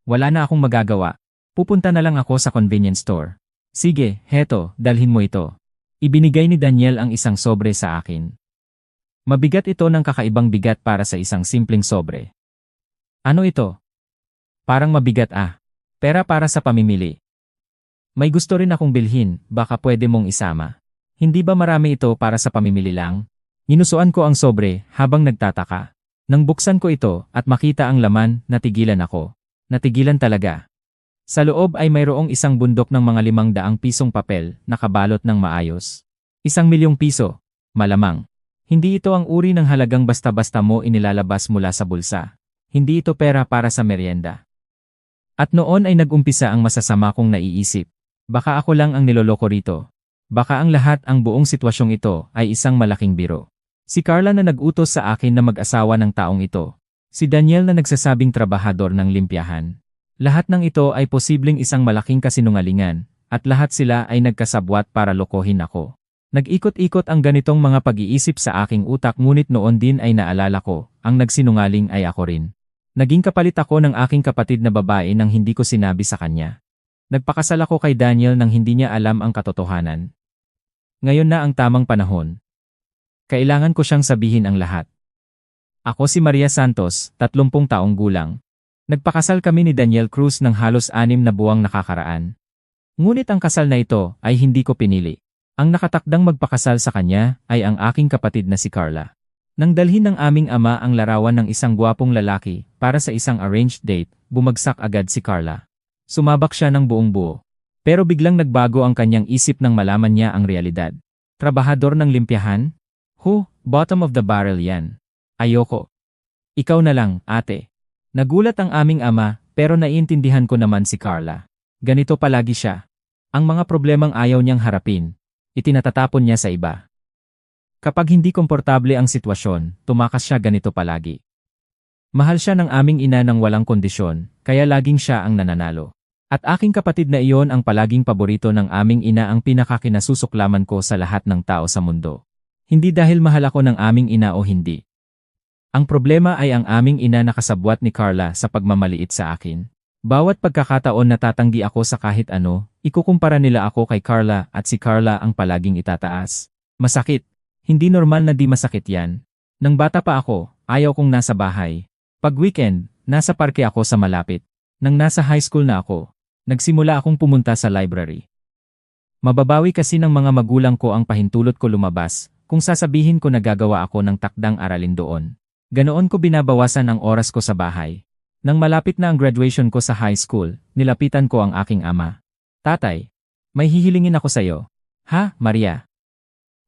Wala na akong magagawa. Pupunta na lang ako sa convenience store. Sige, heto, dalhin mo ito. Ibinigay ni Daniel ang isang sobre sa akin. Mabigat ito ng kakaibang bigat para sa isang simpleng sobre. Ano ito? Parang mabigat ah. Pera para sa pamimili. May gusto rin akong bilhin, baka pwede mong isama. Hindi ba marami ito para sa pamimili lang? Ginusuan ko ang sobre habang nagtataka. Nang buksan ko ito at makita ang laman, natigilan ako. Natigilan talaga. Sa loob ay mayroong isang bundok ng mga 500 pisong papel na kabalot ng maayos. 1,000,000 piso. Malamang. Hindi ito ang uri ng halagang basta-basta mo inilalabas mula sa bulsa. Hindi ito pera para sa merienda. At noon ay nag-umpisa ang masasama kong naiisip. Baka ako lang ang niloloko rito. Baka ang lahat ang buong sitwasyong ito ay isang malaking biro. Si Carla na nag-utos sa akin na mag-asawa ng taong ito. Si Daniel na nagsasabing trabahador ng limpyahan. Lahat ng ito ay posibleng isang malaking kasinungalingan, at lahat sila ay nagkasabwat para lokohin ako. Nag-ikot-ikot ang ganitong mga pag-iisip sa aking utak ngunit noon din ay naalala ko, ang nagsinungaling ay ako rin. Naging kapalit ako ng aking kapatid na babae nang hindi ko sinabi sa kanya. Nagpakasal ako kay Daniel nang hindi niya alam ang katotohanan. Ngayon na ang tamang panahon. Kailangan ko siyang sabihin ang lahat. Ako si Maria Santos, 30 taong gulang. Nagpakasal kami ni Daniel Cruz ng halos 6 na buwang nakakaraan. Ngunit ang kasal na ito ay hindi ko pinili. Ang nakatakdang magpakasal sa kanya ay ang aking kapatid na si Carla. Nang dalhin ng aming ama ang larawan ng isang gwapong lalaki para sa isang arranged date, bumagsak agad si Carla. Sumabak siya ng buong buo. Pero biglang nagbago ang kanyang isip nang malaman niya ang realidad. Trabahador ng limpyahan? Bottom of the barrel yan. Ayoko. Ikaw na lang, ate. Nagulat ang aming ama, pero naiintindihan ko naman si Carla. Ganito palagi siya. Ang mga problemang ayaw niyang harapin, itinatatapon niya sa iba. Kapag hindi komportable ang sitwasyon, tumakas siya ganito palagi. Mahal siya ng aming ina ng walang kondisyon, kaya laging siya ang nananalo. At aking kapatid na iyon ang palaging paborito ng aming ina ang pinakakinasusuklaman ko sa lahat ng tao sa mundo. Hindi dahil mahal ako ng aming ina o hindi. Ang problema ay ang aming ina na kasabwat ni Carla sa pagmamaliit sa akin. Bawat pagkakataon natatanggi ako sa kahit ano, ikukumpara nila ako kay Carla at si Carla ang palaging itataas. Masakit. Hindi normal na di masakit yan. Nang bata pa ako, ayaw kong nasa bahay. Pag weekend, nasa parke ako sa malapit. Nang nasa high school na ako, nagsimula akong pumunta sa library. Mababawi kasi ng mga magulang ko ang pahintulot ko lumabas, kung sasabihin ko na gagawa ako ng takdang aralin doon. Ganoon ko binabawasan ang oras ko sa bahay. Nang malapit na ang graduation ko sa high school, nilapitan ko ang aking ama. Tatay, may hihilingin ako sa'yo. Ha, Maria?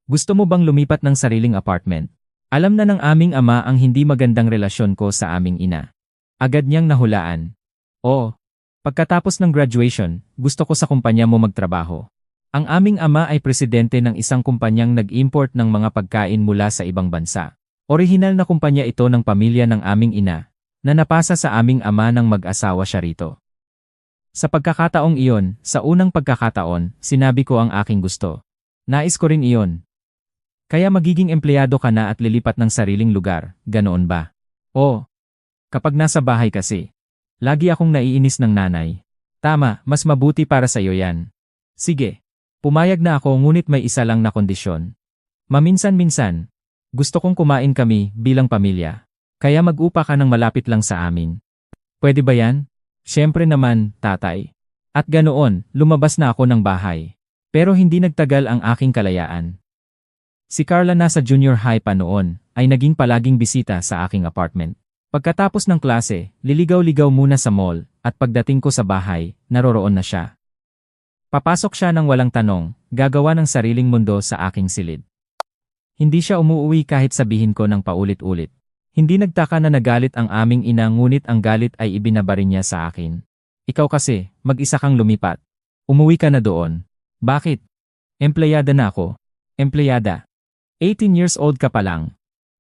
Gusto mo bang lumipat ng sariling apartment? Alam na ng aming ama ang hindi magandang relasyon ko sa aming ina. Agad niyang nahulaan. Oo. Pagkatapos ng graduation, gusto ko sa kumpanya mo magtrabaho. Ang aming ama ay presidente ng isang kumpanyang nag-import ng mga pagkain mula sa ibang bansa. Orihinal na kumpanya ito ng pamilya ng aming ina, na napasa sa aming ama nang mag-asawa siya rito. Sa pagkakataong iyon, sa unang pagkakataon, sinabi ko ang aking gusto. Nais ko rin iyon. Kaya magiging empleyado ka na at lilipat ng sariling lugar, ganoon ba? Oo. Kapag nasa bahay kasi. Lagi akong naiinis ng nanay. Tama, mas mabuti para sa iyo yan. Sige. Pumayag na ako ngunit may isa lang na kondisyon. Maminsan-minsan, gusto kong kumain kami bilang pamilya. Kaya mag-upa ka ng malapit lang sa amin. Pwede ba yan? Siyempre naman, tatay. At ganoon, lumabas na ako ng bahay. Pero hindi nagtagal ang aking kalayaan. Si Carla nasa junior high pa noon, ay naging palaging bisita sa aking apartment. Pagkatapos ng klase, liligaw-ligaw muna sa mall, at pagdating ko sa bahay, naroroon na siya. Papasok siya ng walang tanong, gagawa ng sariling mundo sa aking silid. Hindi siya umuuwi kahit sabihin ko ng paulit-ulit. Hindi nagtaka na nagalit ang aming ina ngunit ang galit ay ibinabarin niya sa akin. Ikaw kasi, mag-isa kang lumipat. Umuwi ka na doon. Bakit? Empleyada na ako. Empleyada. 18 years old ka pa lang.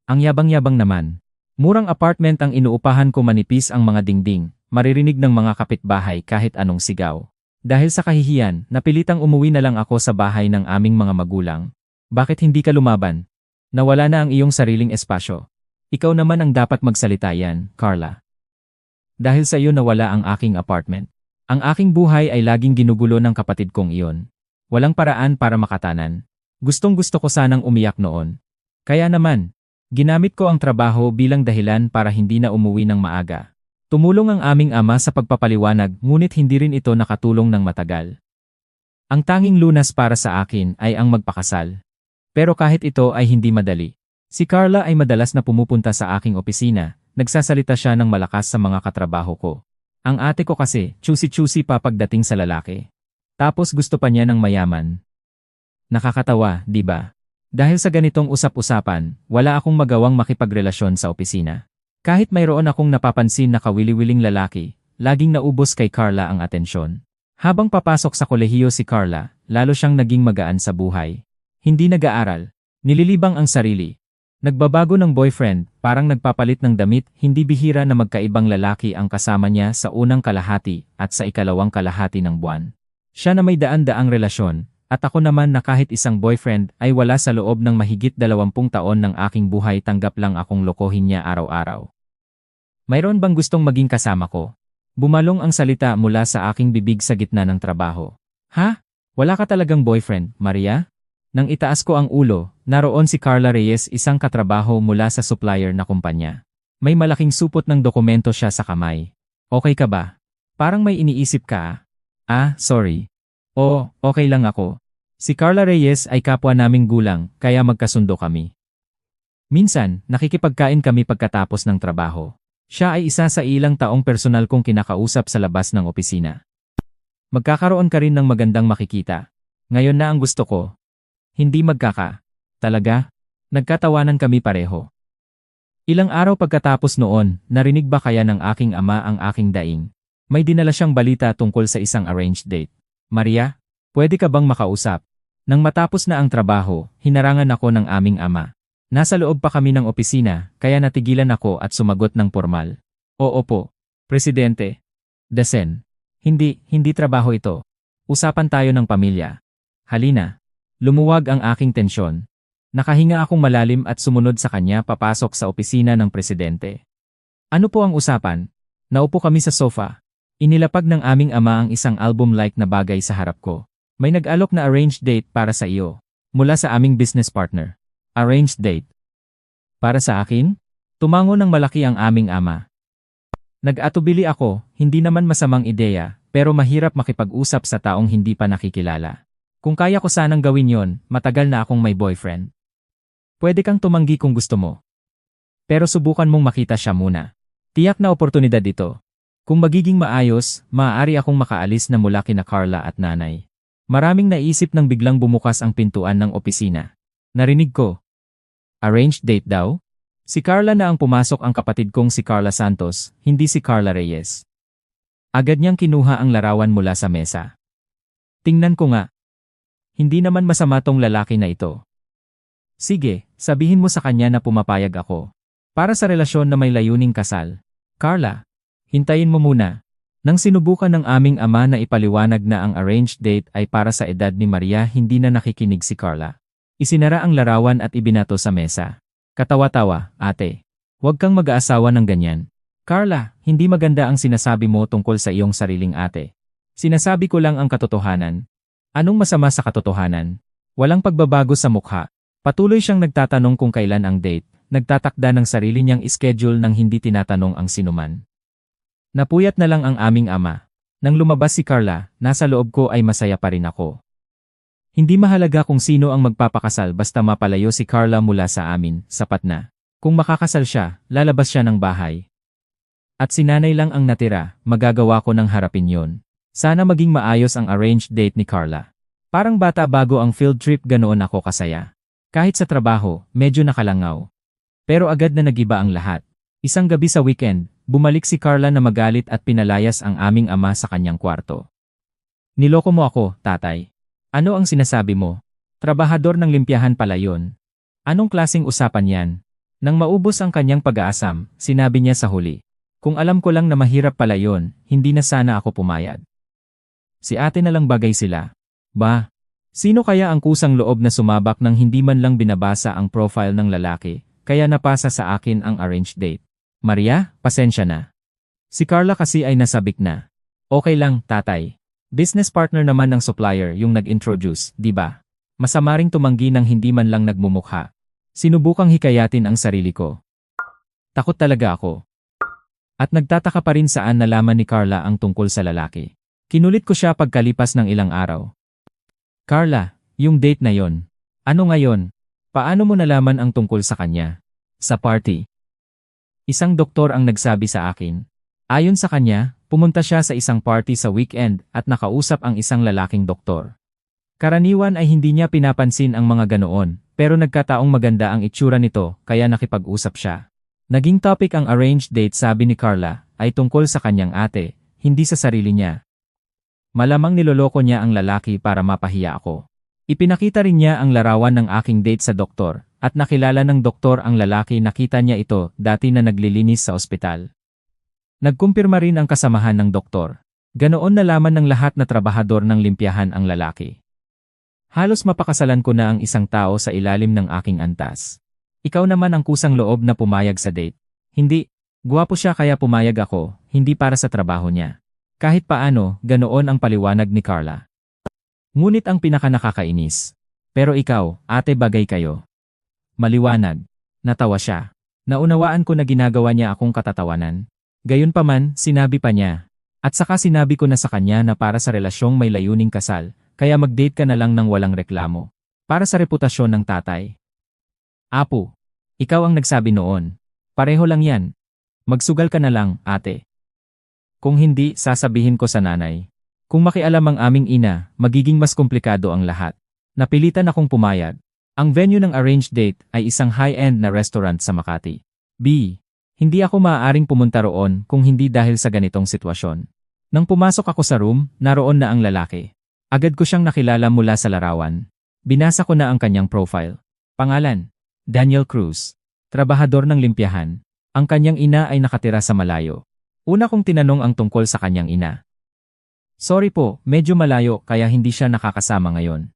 Ang yabang-yabang naman. Murang apartment ang inuupahan ko, manipis ang mga dingding, maririnig ng mga kapitbahay kahit anong sigaw. Dahil sa kahihiyan, napilitang umuwi na lang ako sa bahay ng aming mga magulang. Bakit hindi ka lumaban? Nawala na ang iyong sariling espasyo. Ikaw naman ang dapat magsalita yan, Carla. Dahil sa iyo nawala ang aking apartment. Ang aking buhay ay laging ginugulo ng kapatid kong iyon. Walang paraan para makatanan. Gustong-gusto ko sanang umiyak noon. Kaya naman, ginamit ko ang trabaho bilang dahilan para hindi na umuwi ng maaga. Tumulong ang aming ama sa pagpapaliwanag ngunit hindi rin ito nakatulong ng matagal. Ang tanging lunas para sa akin ay ang magpakasal. Pero kahit ito ay hindi madali. Si Carla ay madalas na pumupunta sa aking opisina. Nagsasalita siya ng malakas sa mga katrabaho ko. Ang ate ko kasi, choosy-choosy pa pagdating sa lalaki. Tapos gusto pa niya ng mayaman. Nakakatawa, di ba? Dahil sa ganitong usap-usapan, wala akong magawang makipagrelasyon sa opisina. Kahit mayroon akong napapansin na kawili-wiling lalaki, laging naubos kay Carla ang atensyon. Habang papasok sa kolehiyo si Carla, lalo siyang naging magaan sa buhay. Hindi nag-aaral, nililibang ang sarili. Nagbabago ng boyfriend, parang nagpapalit ng damit, hindi bihira na magkaibang lalaki ang kasama niya sa unang kalahati at sa ikalawang kalahati ng buwan. Siya na may daan-daang relasyon, at ako naman na kahit isang boyfriend ay wala sa loob ng mahigit 20 taon ng aking buhay, tanggap lang akong lokohin niya araw-araw. Mayroon bang gustong maging kasama ko? Bumalong ang salita mula sa aking bibig sa gitna ng trabaho. Ha? Wala ka talagang boyfriend, Maria? Nang itaas ko ang ulo, naroon si Carla Reyes, isang katrabaho mula sa supplier na kumpanya. May malaking supot ng dokumento siya sa kamay. Okay ka ba? Parang may iniisip ka. Sorry. Oo, okay lang ako. Si Carla Reyes ay kapwa naming gulang, kaya magkasundo kami. Minsan, nakikipagkain kami pagkatapos ng trabaho. Siya ay isa sa ilang taong personal kong kinakausap sa labas ng opisina. Magkakaroon ka rin ng magandang makikita. Ngayon na ang gusto ko. Hindi Talaga? Nagkatawanan kami pareho. Ilang araw pagkatapos noon, narinig ba kaya ng aking ama ang aking daing? May dinala siyang balita tungkol sa isang arranged date. Maria, pwede ka bang makausap? Nang matapos na ang trabaho, hinarangan ako ng aming ama. Nasa loob pa kami ng opisina, kaya natigilan ako at sumagot ng formal. Oo po, Presidente. Dasen. Hindi trabaho ito. Usapan tayo ng pamilya. Halina. Lumuwag ang aking tensyon. Nakahinga akong malalim at sumunod sa kanya papasok sa opisina ng presidente. Ano po ang usapan? Naupo kami sa sofa. Inilapag ng aming ama ang isang album-like na bagay sa harap ko. May nag-alok na arranged date para sa iyo. Mula sa aming business partner. Arranged date. Para sa akin? Tumango ng malaki ang aming ama. Nag-atubili ako, hindi naman masamang ideya, pero mahirap makipag-usap sa taong hindi pa nakikilala. Kung kaya ko sanang gawin yon, matagal na akong may boyfriend. Pwede kang tumanggi kung gusto mo. Pero subukan mong makita siya muna. Tiyak na oportunidad ito. Kung magiging maayos, maaari akong makaalis na mula kina Carla at nanay. Maraming naisip nang biglang bumukas ang pintuan ng opisina. Narinig ko. Arranged date daw? Si Carla na ang pumasok, ang kapatid kong si Carla Santos, hindi si Carla Reyes. Agad niyang kinuha ang larawan mula sa mesa. Tingnan ko nga. Hindi naman masama tong lalaki na ito. Sige, sabihin mo sa kanya na pumapayag ako. Para sa relasyon na may layuning kasal. Carla, hintayin mo muna. Nang sinubukan ng aming ama na ipaliwanag na ang arranged date ay para sa edad ni Maria, hindi na nakikinig si Carla. Isinara ang larawan at ibinato sa mesa. Katawa-tawa, ate. Huwag kang mag-aasawa ng ganyan. Carla, hindi maganda ang sinasabi mo tungkol sa iyong sariling ate. Sinasabi ko lang ang katotohanan. Anong masama sa katotohanan? Walang pagbabago sa mukha. Patuloy siyang nagtatanong kung kailan ang date, nagtatakda ng sarili niyang schedule nang hindi tinatanong ang sinuman. Napuyat na lang ang aming ama. Nang lumabas si Carla, nasa loob ko ay masaya pa rin ako. Hindi mahalaga kung sino ang magpapakasal basta mapalayo si Carla mula sa amin, sapat na. Kung makakasal siya, lalabas siya ng bahay. At si nanay lang ang natira, magagawa ko ng harapin yon. Sana maging maayos ang arranged date ni Carla. Parang bata bago ang field trip, ganoon ako kasaya. Kahit sa trabaho, medyo nakalangaw. Pero agad na nagiba ang lahat. Isang gabi sa weekend, bumalik si Carla na magalit at pinalayas ang aming ama sa kanyang kwarto. Niloko mo ako, tatay. Ano ang sinasabi mo? Trabahador ng limpyahan pala yon. Anong klaseng usapan yan? Nang maubos ang kanyang pag-aasam, sinabi niya sa huli. Kung alam ko lang na mahirap pala yon, hindi na sana ako pumayag. Si ate na lang bagay sila. Ba? Sino kaya ang kusang loob na sumabak nang hindi man lang binabasa ang profile ng lalaki, kaya napasa sa akin ang arranged date? Maria, pasensya na. Si Carla kasi ay nasabik na. Okay lang, tatay. Business partner naman ng supplier yung nag-introduce, di ba? Masama ring tumanggi ng hindi man lang nagmumukha. Sinubukang hikayatin ang sarili ko. Takot talaga ako. At nagtataka pa rin saan nalaman ni Carla ang tungkol sa lalaki. Kinulit ko siya pagkalipas ng ilang araw. Carla, yung date na yon. Ano ngayon? Paano mo nalaman ang tungkol sa kanya? Sa party. Isang doktor ang nagsabi sa akin. Ayon sa kanya, pumunta siya sa isang party sa weekend at nakausap ang isang lalaking doktor. Karaniwan ay hindi niya pinapansin ang mga ganoon, pero nagkataong maganda ang itsura nito kaya nakipag-usap siya. Naging topic ang arranged date, sabi ni Carla, ay tungkol sa kanyang ate, hindi sa sarili niya. Malamang niloloko niya ang lalaki para mapahiya ako. Ipinakita rin niya ang larawan ng aking date sa doktor, at nakilala ng doktor ang lalaki. Nakita niya ito dati na naglilinis sa ospital. Nagkumpirma rin ang kasamahan ng doktor. Ganoon nalaman ng lahat na trabahador ng limpyahan ang lalaki. Halos mapakasalan ko na ang isang tao sa ilalim ng aking antas. Ikaw naman ang kusang loob na pumayag sa date. Hindi, gwapo siya kaya pumayag ako, hindi para sa trabaho niya. Kahit paano, ganoon ang paliwanag ni Carla. Ngunit ang pinakanakakainis. Pero ikaw, ate, bagay kayo. Maliwanag. Natawa siya. Naunawaan ko na ginagawa niya akong katatawanan. Gayunpaman, sinabi pa niya. At saka sinabi ko na sa kanya na para sa relasyong may layuning kasal, kaya mag-date ka na lang ng walang reklamo. Para sa reputasyon ng tatay. Apo, ikaw ang nagsabi noon. Pareho lang yan. Magsugal ka na lang, ate. Kung hindi, sasabihin ko sa nanay. Kung makialam ang aming ina, magiging mas komplikado ang lahat. Napilitan akong pumayag. Ang venue ng arranged date ay isang high-end na restaurant sa Makati. B. Hindi ako maaaring pumunta roon kung hindi dahil sa ganitong sitwasyon. Nang pumasok ako sa room, naroon na ang lalaki. Agad ko siyang nakilala mula sa larawan. Binasa ko na ang kanyang profile. Pangalan, Daniel Cruz. Trabahador ng limpyahan. Ang kanyang ina ay nakatira sa malayo. Una kong tinanong ang tungkol sa kanyang ina. Sorry po, medyo malayo kaya hindi siya nakakasama ngayon.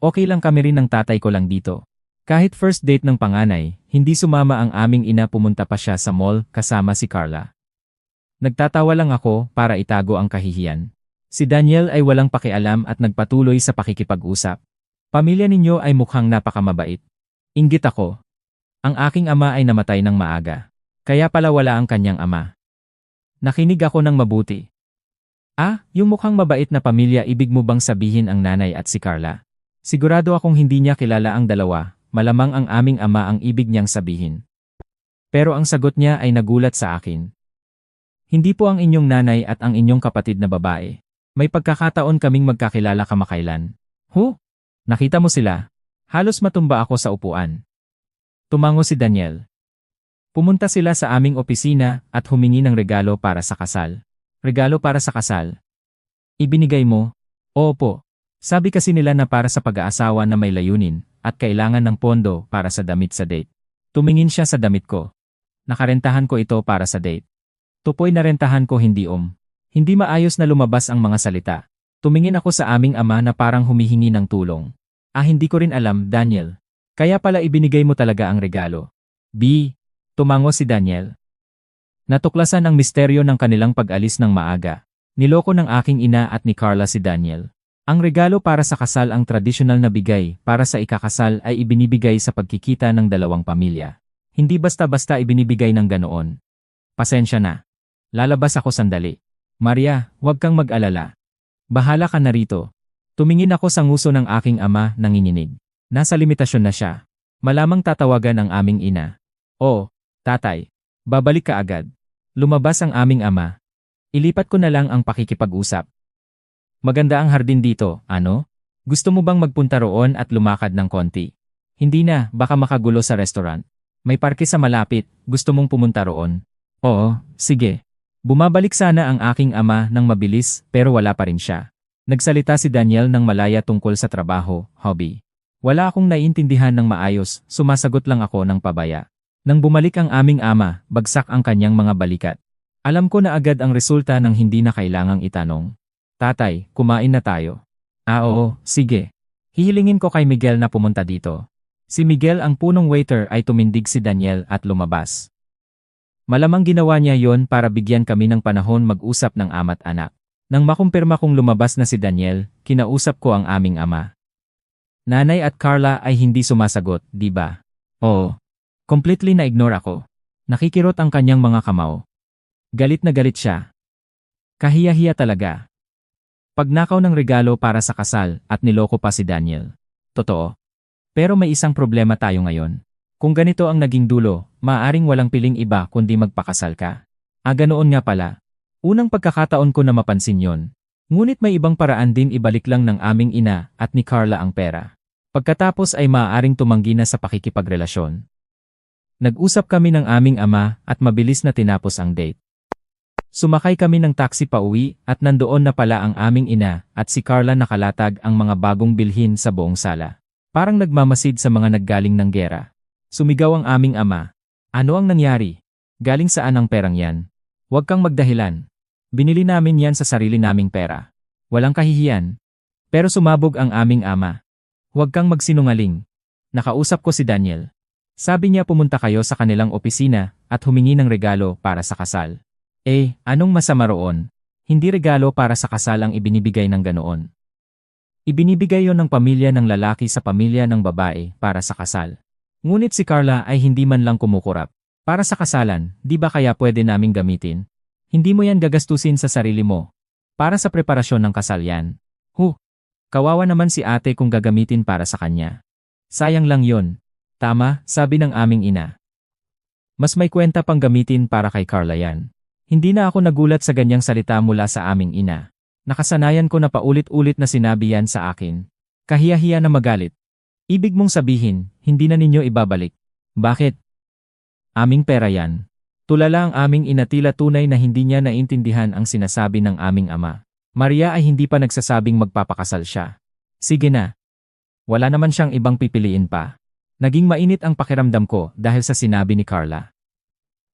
Okay lang, kami rin ng tatay ko lang dito. Kahit first date ng panganay, hindi sumama ang aming ina, pumunta pa siya sa mall kasama si Carla. Nagtatawa lang ako para itago ang kahihiyan. Si Daniel ay walang pakialam at nagpatuloy sa pakikipag-usap. Pamilya ninyo ay mukhang napakamabait. Inggit ako. Ang aking ama ay namatay ng maaga. Kaya pala wala ang kanyang ama. Nakinig ako ng mabuti. Yung mukhang mabait na pamilya, ibig mo bang sabihin ang nanay at si Carla? Sigurado akong hindi niya kilala ang dalawa, malamang ang aming ama ang ibig niyang sabihin. Pero ang sagot niya ay nagulat sa akin. Hindi po ang inyong nanay at ang inyong kapatid na babae. May pagkakataon kaming magkakilala kamakailan. Nakita mo sila? Halos matumba ako sa upuan. Tumango si Daniel. Pumunta sila sa aming opisina at humingi ng regalo para sa kasal. Regalo para sa kasal? Ibinigay mo? Opo. Sabi kasi nila na para sa pag-aasawa na may layunin at kailangan ng pondo para sa damit sa date. Tumingin siya sa damit ko. Nakarentahan ko ito para sa date. Tupoy na rentahan ko, hindi Hindi maayos na lumabas ang mga salita. Tumingin ako sa aming ama na parang humihingi ng tulong. Hindi ko rin alam, Daniel. Kaya pala ibinigay mo talaga ang regalo. B. Tumango si Daniel. Natuklasan ang misteryo ng kanilang pag-alis ng maaga. Niloko ng aking ina at ni Carla si Daniel. Ang regalo para sa kasal, ang tradisyonal na bigay para sa ikakasal, ay ibinibigay sa pagkikita ng dalawang pamilya. Hindi basta-basta ibinibigay ng ganoon. Pasensya na. Lalabas ako sandali. Maria, huwag kang mag-alala. Bahala ka na rito. Tumingin ako sa nguso ng aking ama, nanginginig. Nasa limitasyon na siya. Malamang tatawagan ang aming ina. Tatay. Babalik ka agad. Lumabas ang aming ama. Ilipat ko na lang ang pakikipag-usap. Maganda ang hardin dito, ano? Gusto mo bang magpunta roon at lumakad ng konti? Hindi na, baka makagulo sa restaurant. May parke sa malapit, gusto mong pumunta roon? Oo, sige. Bumabalik sana ang aking ama ng mabilis, pero wala pa rin siya. Nagsalita si Daniel ng malaya tungkol sa trabaho, hobby. Wala akong naiintindihan ng maayos, sumasagot lang ako ng pabaya. Nang bumalik ang aming ama, bagsak ang kanyang mga balikat. Alam ko na agad ang resulta ng hindi na kailangang itanong. Tatay, kumain na tayo. Oo, sige. Hihilingin ko kay Miguel na pumunta dito. Si Miguel, ang punong waiter, ay tumindig si Daniel at lumabas. Malamang ginawa niya yon para bigyan kami ng panahon mag-usap ng ama't anak. Nang makumpirma kong lumabas na si Daniel, kinausap ko ang aming ama. Nanay at Carla ay hindi sumasagot, di ba? Oo. Completely na-ignore ako. Nakikirot ang kanyang mga kamao. Galit na galit siya. Kahiya-hiya talaga. Pagnakaw ng regalo para sa kasal at niloko pa si Daniel. Totoo. Pero may isang problema tayo ngayon. Kung ganito ang naging dulo, maaaring walang piling iba kundi magpakasal ka. Ganoon nga pala. Unang pagkakataon ko na mapansin yon. Ngunit may ibang paraan din ibalik lang ng aming ina at ni Carla ang pera. Pagkatapos ay maaaring tumanggi na sa pakikipagrelasyon. Nag-usap kami ng aming ama at mabilis na tinapos ang date. Sumakay kami ng taxi pauwi at nandoon na pala ang aming ina at si Carla nakalatag ang mga bagong bilhin sa buong sala. Parang nagmamasid sa mga naggaling ng gera. Sumigaw ang aming ama. Ano ang nangyari? Galing saan ang perang yan? Huwag kang magdahilan. Binili namin yan sa sarili naming pera. Walang kahihiyan. Pero sumabog ang aming ama. Huwag kang magsinungaling. Nakausap ko si Daniel. Sabi niya pumunta kayo sa kanilang opisina at humingi ng regalo para sa kasal. Anong masama roon? Hindi regalo para sa kasal ang ibinibigay ng ganoon. Ibinibigay yon ng pamilya ng lalaki sa pamilya ng babae para sa kasal. Ngunit si Carla ay hindi man lang kumukurap. Para sa kasalan, di ba kaya pwede naming gamitin? Hindi mo yan gagastusin sa sarili mo. Para sa preparasyon ng kasal yan. Kawawa naman si ate kung gagamitin para sa kanya. Sayang lang yon. Tama, sabi ng aming ina. Mas may kwenta pang gamitin para kay Carla yan. Hindi na ako nagulat sa ganyang salita mula sa aming ina. Nakasanayan ko na paulit-ulit na sinabi yan sa akin. Kahiya-hiya na magalit. Ibig mong sabihin, hindi na ninyo ibabalik. Bakit? Aming pera yan. Tulala ang aming ina, tila tunay na hindi niya naintindihan ang sinasabi ng aming ama. Maria ay hindi pa nagsasabing magpapakasal siya. Sige na. Wala naman siyang ibang pipiliin pa. Naging mainit ang pakiramdam ko dahil sa sinabi ni Carla.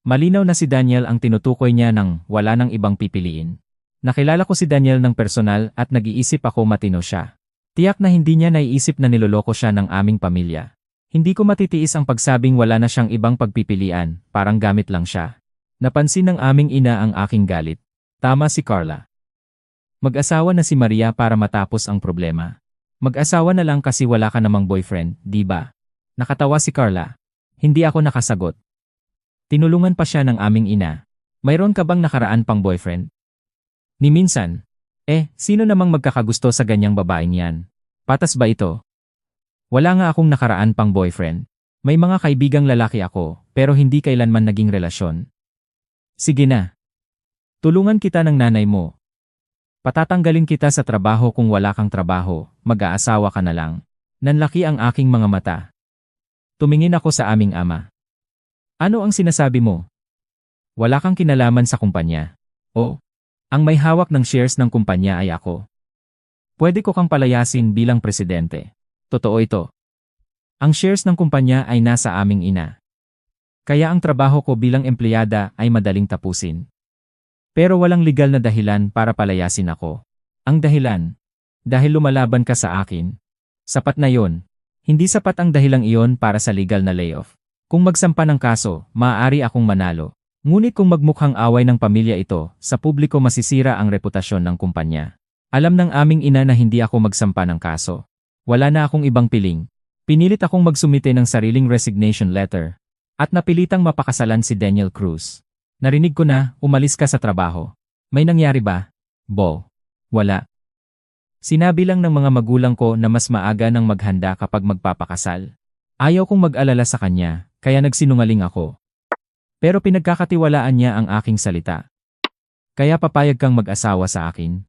Malinaw na si Daniel ang tinutukoy niya ng wala nang ibang pipiliin. Nakilala ko si Daniel ng personal at nag-iisip ako matino siya. Tiyak na hindi niya naiisip na niloloko siya ng aming pamilya. Hindi ko matitiis ang pagsabing wala na siyang ibang pagpipilian, parang gamit lang siya. Napansin ng aming ina ang aking galit. Tama si Carla. Mag-asawa na si Maria para matapos ang problema. Mag-asawa na lang kasi wala ka namang boyfriend, di ba? Nakatawa si Carla. Hindi ako nakasagot. Tinulungan pa siya ng aming ina. Mayroon ka bang nakaraan pang boyfriend? Ni minsan. Sino namang magkakagusto sa ganyang babaeng yan? Patas ba ito? Wala nga akong nakaraan pang boyfriend. May mga kaibigang lalaki ako, pero hindi kailanman naging relasyon. Sige na. Tulungan kita ng nanay mo. Patatanggalin kita sa trabaho kung wala kang trabaho, mag-aasawa ka na lang. Nanlaki ang aking mga mata. Tumingin ako sa aming ama. Ano ang sinasabi mo? Wala kang kinalaman sa kumpanya. Ang may hawak ng shares ng kumpanya ay ako. Pwede ko kang palayasin bilang presidente. Totoo ito. Ang shares ng kumpanya ay nasa aming ina. Kaya ang trabaho ko bilang empleyada ay madaling tapusin. Pero walang legal na dahilan para palayasin ako. Ang dahilan? Dahil lumalaban ka sa akin. Sapat na yon. Hindi sapat ang dahilang iyon para sa legal na layoff. Kung magsampa ng kaso, maaari akong manalo. Ngunit kung magmukhang away ng pamilya ito, sa publiko masisira ang reputasyon ng kumpanya. Alam ng aming ina na hindi ako magsampa ng kaso. Wala na akong ibang piling. Pinilit akong magsumite ng sariling resignation letter. At napilitang mapakasalan si Daniel Cruz. Narinig ko na, umalis ka sa trabaho. May nangyari ba? Wala. Sinabi lang ng mga magulang ko na mas maaga nang maghanda kapag magpapakasal. Ayaw kong mag-alala sa kanya, kaya nagsinungaling ako. Pero pinagkakatiwalaan niya ang aking salita. Kaya papayag kang mag-asawa sa akin?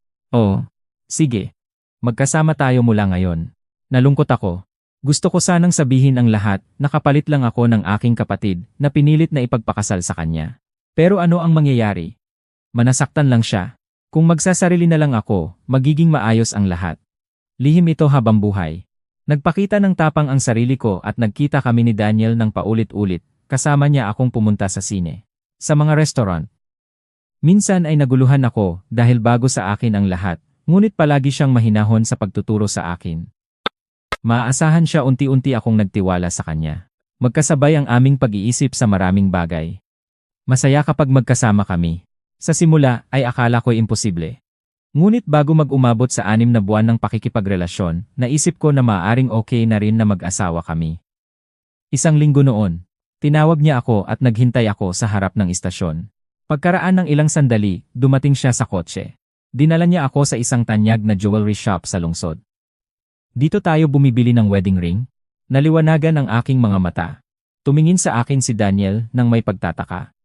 Sige. Magkasama tayo mula ngayon. Nalungkot ako. Gusto ko sanang sabihin ang lahat, nakapalit lang ako ng aking kapatid na pinilit na ipagpakasal sa kanya. Pero ano ang mangyayari? Manasaktan lang siya. Kung magsasarili na lang ako, magiging maayos ang lahat. Lihim ito habang buhay. Nagpakita ng tapang ang sarili ko at nagkita kami ni Daniel ng paulit-ulit, kasama niya akong pumunta sa sine. Sa mga restaurant. Minsan ay naguluhan ako dahil bago sa akin ang lahat, ngunit palagi siyang mahinahon sa pagtuturo sa akin. Maaasahan siya, unti-unti akong nagtiwala sa kanya. Magkasabay ang aming pag-iisip sa maraming bagay. Masaya kapag magkasama kami. Sa simula ay akala ko'y imposible. Ngunit bago mag-umabot sa 6 na buwan ng pakikipagrelasyon, naisip ko na maaaring okay na rin na mag-asawa kami. Isang linggo noon, tinawag niya ako at naghintay ako sa harap ng istasyon. Pagkaraan ng ilang sandali, dumating siya sa kotse. Dinala niya ako sa isang tanyag na jewelry shop sa lungsod. Dito tayo bumibili ng wedding ring? Naliwanagan ang aking mga mata. Tumingin sa akin si Daniel nang may pagtataka.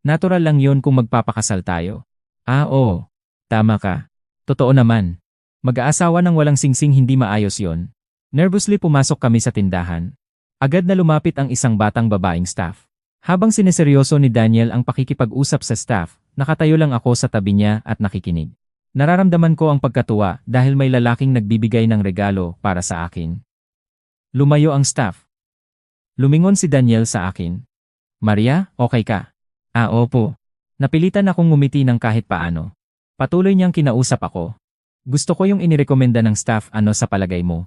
Natural lang yon kung magpapakasal tayo. Ah, oo. Tama ka. Totoo naman. Mag-aasawa ng walang singsing hindi maayos yon. Nervously pumasok kami sa tindahan. Agad na lumapit ang isang batang babaeng staff. Habang sineseryoso ni Daniel ang pakikipag-usap sa staff, nakatayo lang ako sa tabi niya at nakikinig. Nararamdaman ko ang pagkatuwa dahil may lalaking nagbibigay ng regalo para sa akin. Lumayo ang staff. Lumingon si Daniel sa akin. Maria, okay ka? Ah, opo. Napilitan akong ngumiti ng kahit paano. Patuloy niyang kinausap ako. Gusto ko yung inirekomenda ng staff, ano sa palagay mo?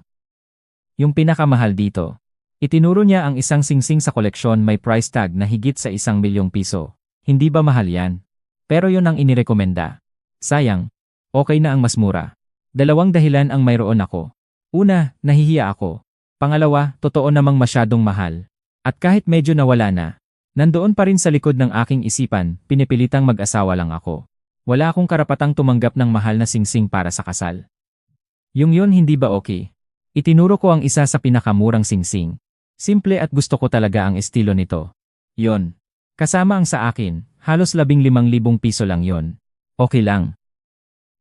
Yung pinakamahal dito. Itinuro niya ang isang singsing sa koleksyon, may price tag na higit sa 1 milyong piso. Hindi ba mahal yan? Pero yon ang inirekomenda. Sayang. Okay na ang mas mura. 2 dahilan ang mayroon ako. Una, nahihiya ako. Pangalawa, totoo namang masyadong mahal. At kahit medyo nawala na, nandoon pa rin sa likod ng aking isipan, pinipilitang mag-asawa lang ako. Wala akong karapatang tumanggap ng mahal na singsing para sa kasal. Yung yun hindi ba okay? Itinuro ko ang isa sa pinakamurang singsing. Simple at gusto ko talaga ang estilo nito. Yon. Kasama ang sa akin, halos 15,000 piso lang yon. Okay lang.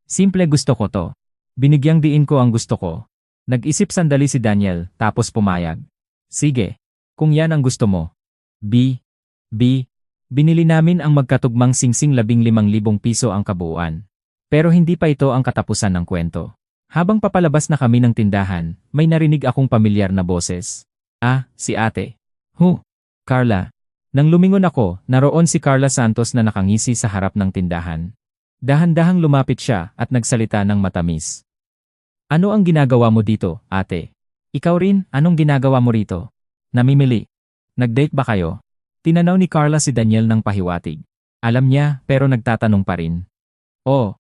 Simple, gusto ko to. Binigyang diin ko ang gusto ko. Nag-isip sandali si Daniel, tapos pumayag. Sige. Kung yan ang gusto mo. Binili namin ang magkatugmang singsing 15,000 piso ang kabuuan. Pero hindi pa ito ang katapusan ng kwento. Habang papalabas na kami ng tindahan, may narinig akong pamilyar na boses. Ah, si ate. Carla. Nang lumingon ako, naroon si Carla Santos na nakangisi sa harap ng tindahan. Dahan-dahang lumapit siya at nagsalita ng matamis. Ano ang ginagawa mo dito, ate? Ikaw rin, anong ginagawa mo rito? Namimili. Nag-date ba kayo? Tinanaw ni Carla si Daniel ng pahiwatig. Alam niya, pero nagtatanong pa rin. Oh.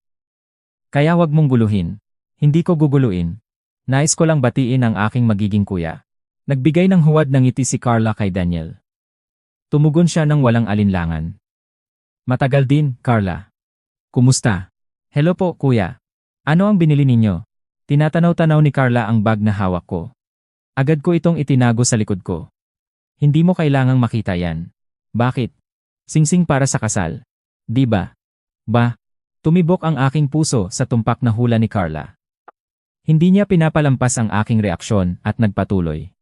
Kaya wag mong guluhin. Hindi ko guguluin. Nais ko lang batiin ang aking magiging kuya. Nagbigay ng huwad ng ngiti si Carla kay Daniel. Tumugon siya ng walang alinlangan. Matagal din, Carla. Kumusta? Hello po, kuya. Ano ang binili ninyo? Tinatanaw-tanaw ni Carla ang bag na hawak ko. Agad ko itong itinago sa likod ko. Hindi mo kailangang makita yan. Bakit? Singsing para sa kasal. Di ba? Tumibok ang aking puso sa tumpak na hula ni Carla. Hindi niya pinapalampas ang aking reaksyon at nagpatuloy.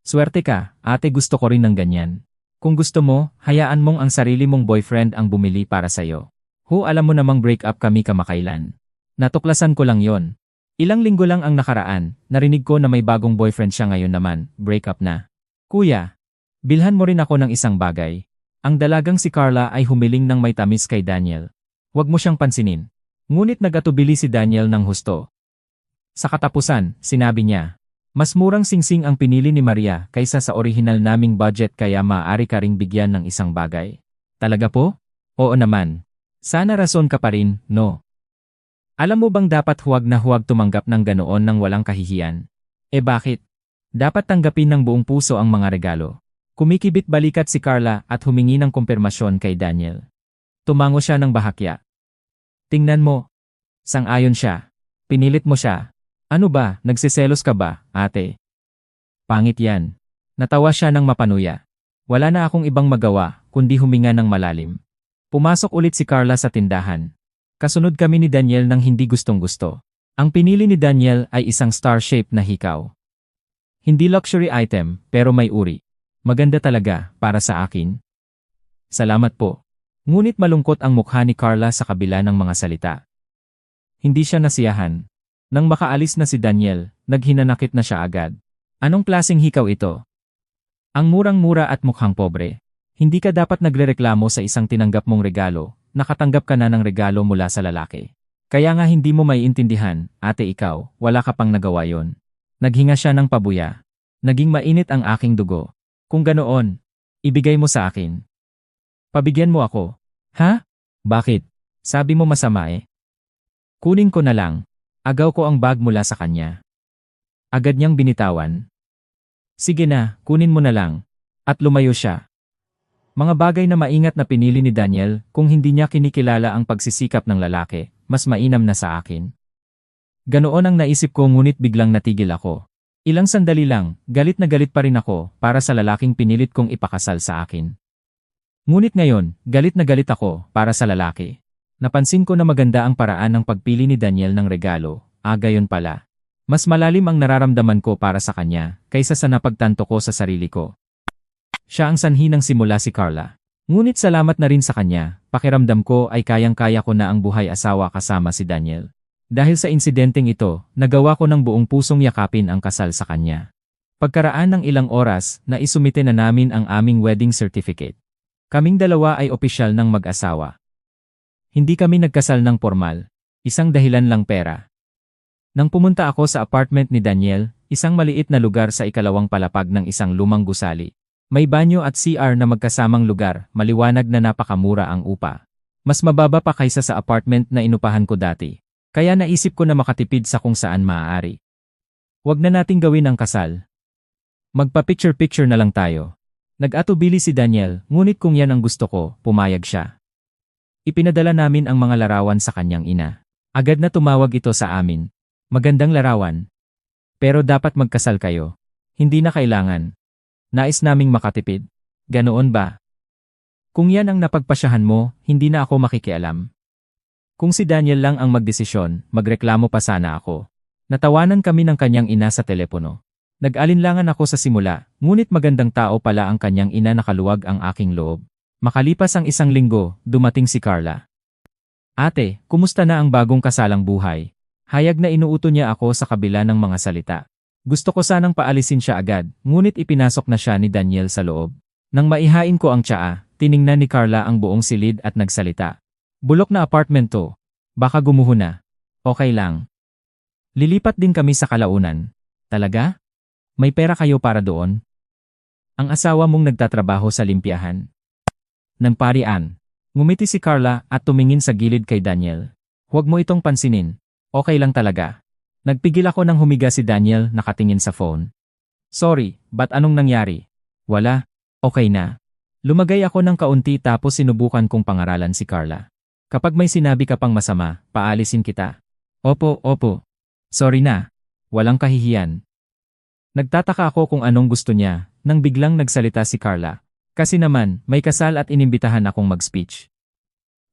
Swerte ka, ate, gusto ko rin ng ganyan. Kung gusto mo, hayaan mong ang sarili mong boyfriend ang bumili para sa'yo. Alam mo namang break up kami kamakailan. Natuklasan ko lang yon. Ilang linggo lang ang nakaraan, narinig ko na may bagong boyfriend siya ngayon naman, break up na. Kuya, bilhan mo rin ako ng isang bagay. Ang dalagang si Carla ay humiling ng may tamis kay Daniel. Huwag mo siyang pansinin. Ngunit nagatubili si Daniel ng husto. Sa katapusan, sinabi niya, mas murang singsing ang pinili ni Maria kaysa sa orihinal naming budget, kaya maaari ka ring bigyan ng isang bagay. Talaga po? Oo naman. Sana rason ka pa rin, no? Alam mo bang dapat huwag na huwag tumanggap ng ganoon ng walang kahihiyan? Bakit? Dapat tanggapin ng buong puso ang mga regalo. Kumikibit balikat si Carla at humingi ng kumpirmasyon kay Daniel. Tumango siya ng bahakya. Tingnan mo. Sang-ayon siya. Pinilit mo siya. Ano ba, nagsiselos ka ba, ate? Pangit yan. Natawa siya ng mapanuya. Wala na akong ibang magawa, kundi huminga ng malalim. Pumasok ulit si Carla sa tindahan. Kasunod kami ni Daniel ng hindi gustong-gusto. Ang pinili ni Daniel ay isang star-shaped na hikaw. Hindi luxury item, pero may uri. Maganda talaga, para sa akin. Salamat po. Ngunit malungkot ang mukha ni Carla sa kabila ng mga salita. Hindi siya nasiyahan. Nang makaalis na si Daniel, naghinanakit na siya agad. Anong klaseng hikaw ito? Ang murang-mura at mukhang pobre. Hindi ka dapat nagrereklamo sa isang tinanggap mong regalo, nakatanggap ka na ng regalo mula sa lalaki. Kaya nga hindi mo maiintindihan, ate, ikaw, wala ka pang nagawa yon. Naghinga siya ng pabuya. Naging mainit ang aking dugo. Kung ganoon, ibigay mo sa akin. Pabigyan mo ako. Ha? Bakit? Sabi mo masama eh. Kunin ko na lang. Agaw ko ang bag mula sa kanya. Agad niyang binitawan. Sige na, kunin mo na lang. At lumayo siya. Mga bagay na maingat na pinili ni Daniel kung hindi niya kinikilala ang pagsisikap ng lalaki, mas mainam na sa akin. Ganoon ang naisip ko ngunit biglang natigil ako. Ilang sandali lang, galit na galit pa rin ako para sa lalaking pinilit kong ipakasal sa akin. Ngunit ngayon, galit na galit ako para sa lalaki. Napansin ko na maganda ang paraan ng pagpili ni Daniel ng regalo, gayon pala. Mas malalim ang nararamdaman ko para sa kanya kaysa sa napagtanto ko sa sarili ko. Siya ang sanhi ng simula si Carla. Ngunit salamat na rin sa kanya, pakiramdam ko ay kayang-kaya ko na ang buhay asawa kasama si Daniel. Dahil sa insidenteng ito, nagawa ko ng buong pusong yakapin ang kasal sa kanya. Pagkaraan ng ilang oras, naisumite na namin ang aming wedding certificate. Kaming dalawa ay opisyal ng mag-asawa. Hindi kami nagkasal ng formal. Isang dahilan lang pera. Nang pumunta ako sa apartment ni Daniel, isang maliit na lugar sa ikalawang palapag ng isang lumang gusali. May banyo at CR na magkasamang lugar, maliwanag na napakamura ang upa. Mas mababa pa kaysa sa apartment na inupahan ko dati. Kaya naisip ko na makatipid sa kung saan maaari. Huwag na nating gawin ang kasal. Magpa-picture-picture na lang tayo. Nag-atubili si Daniel, ngunit kung yan ang gusto ko, pumayag siya. Ipinadala namin ang mga larawan sa kanyang ina. Agad na tumawag ito sa amin. Magandang larawan. Pero dapat magkasal kayo. Hindi na kailangan. Nais naming makatipid. Ganoon ba? Kung yan ang napagpasyahan mo, hindi na ako makikialam. Kung si Daniel lang ang magdesisyon, magreklamo pa sana ako. Natawanan kami ng kanyang ina sa telepono. Nag-alinlangan ako sa simula, ngunit magandang tao pala ang kanyang ina, nakaluwag ang aking loob. Makalipas ang isang linggo, dumating si Carla. Ate, kumusta na ang bagong kasalang buhay? Hayag na inuuto niya ako sa kabila ng mga salita. Gusto ko sanang paalisin siya agad, ngunit ipinasok na siya ni Daniel sa loob. Nang maihain ko ang tsaa, tiningnan ni Carla ang buong silid at nagsalita. Bulok na apartment to. Baka gumuho na. Okay lang. Lilipat din kami sa Kalaunan. Talaga? May pera kayo para doon? Ang asawa mong nagtatrabaho sa limpyahan. Nang parian. Ngumiti si Carla at tumingin sa gilid kay Daniel. Huwag mo itong pansinin. Okay lang talaga. Nagpigil ako nang humiga si Daniel, nakatingin sa phone. Sorry, ba't anong nangyari? Wala. Okay na. Lumagay ako ng kaunti tapos sinubukan kong pangaralan si Carla. Kapag may sinabi ka pang masama, paalisin kita. Opo. Sorry na. Walang kahihiyan. Nagtataka ako kung anong gusto niya, nang biglang nagsalita si Carla. Kasi naman, may kasal at inimbitahan akong mag-speech.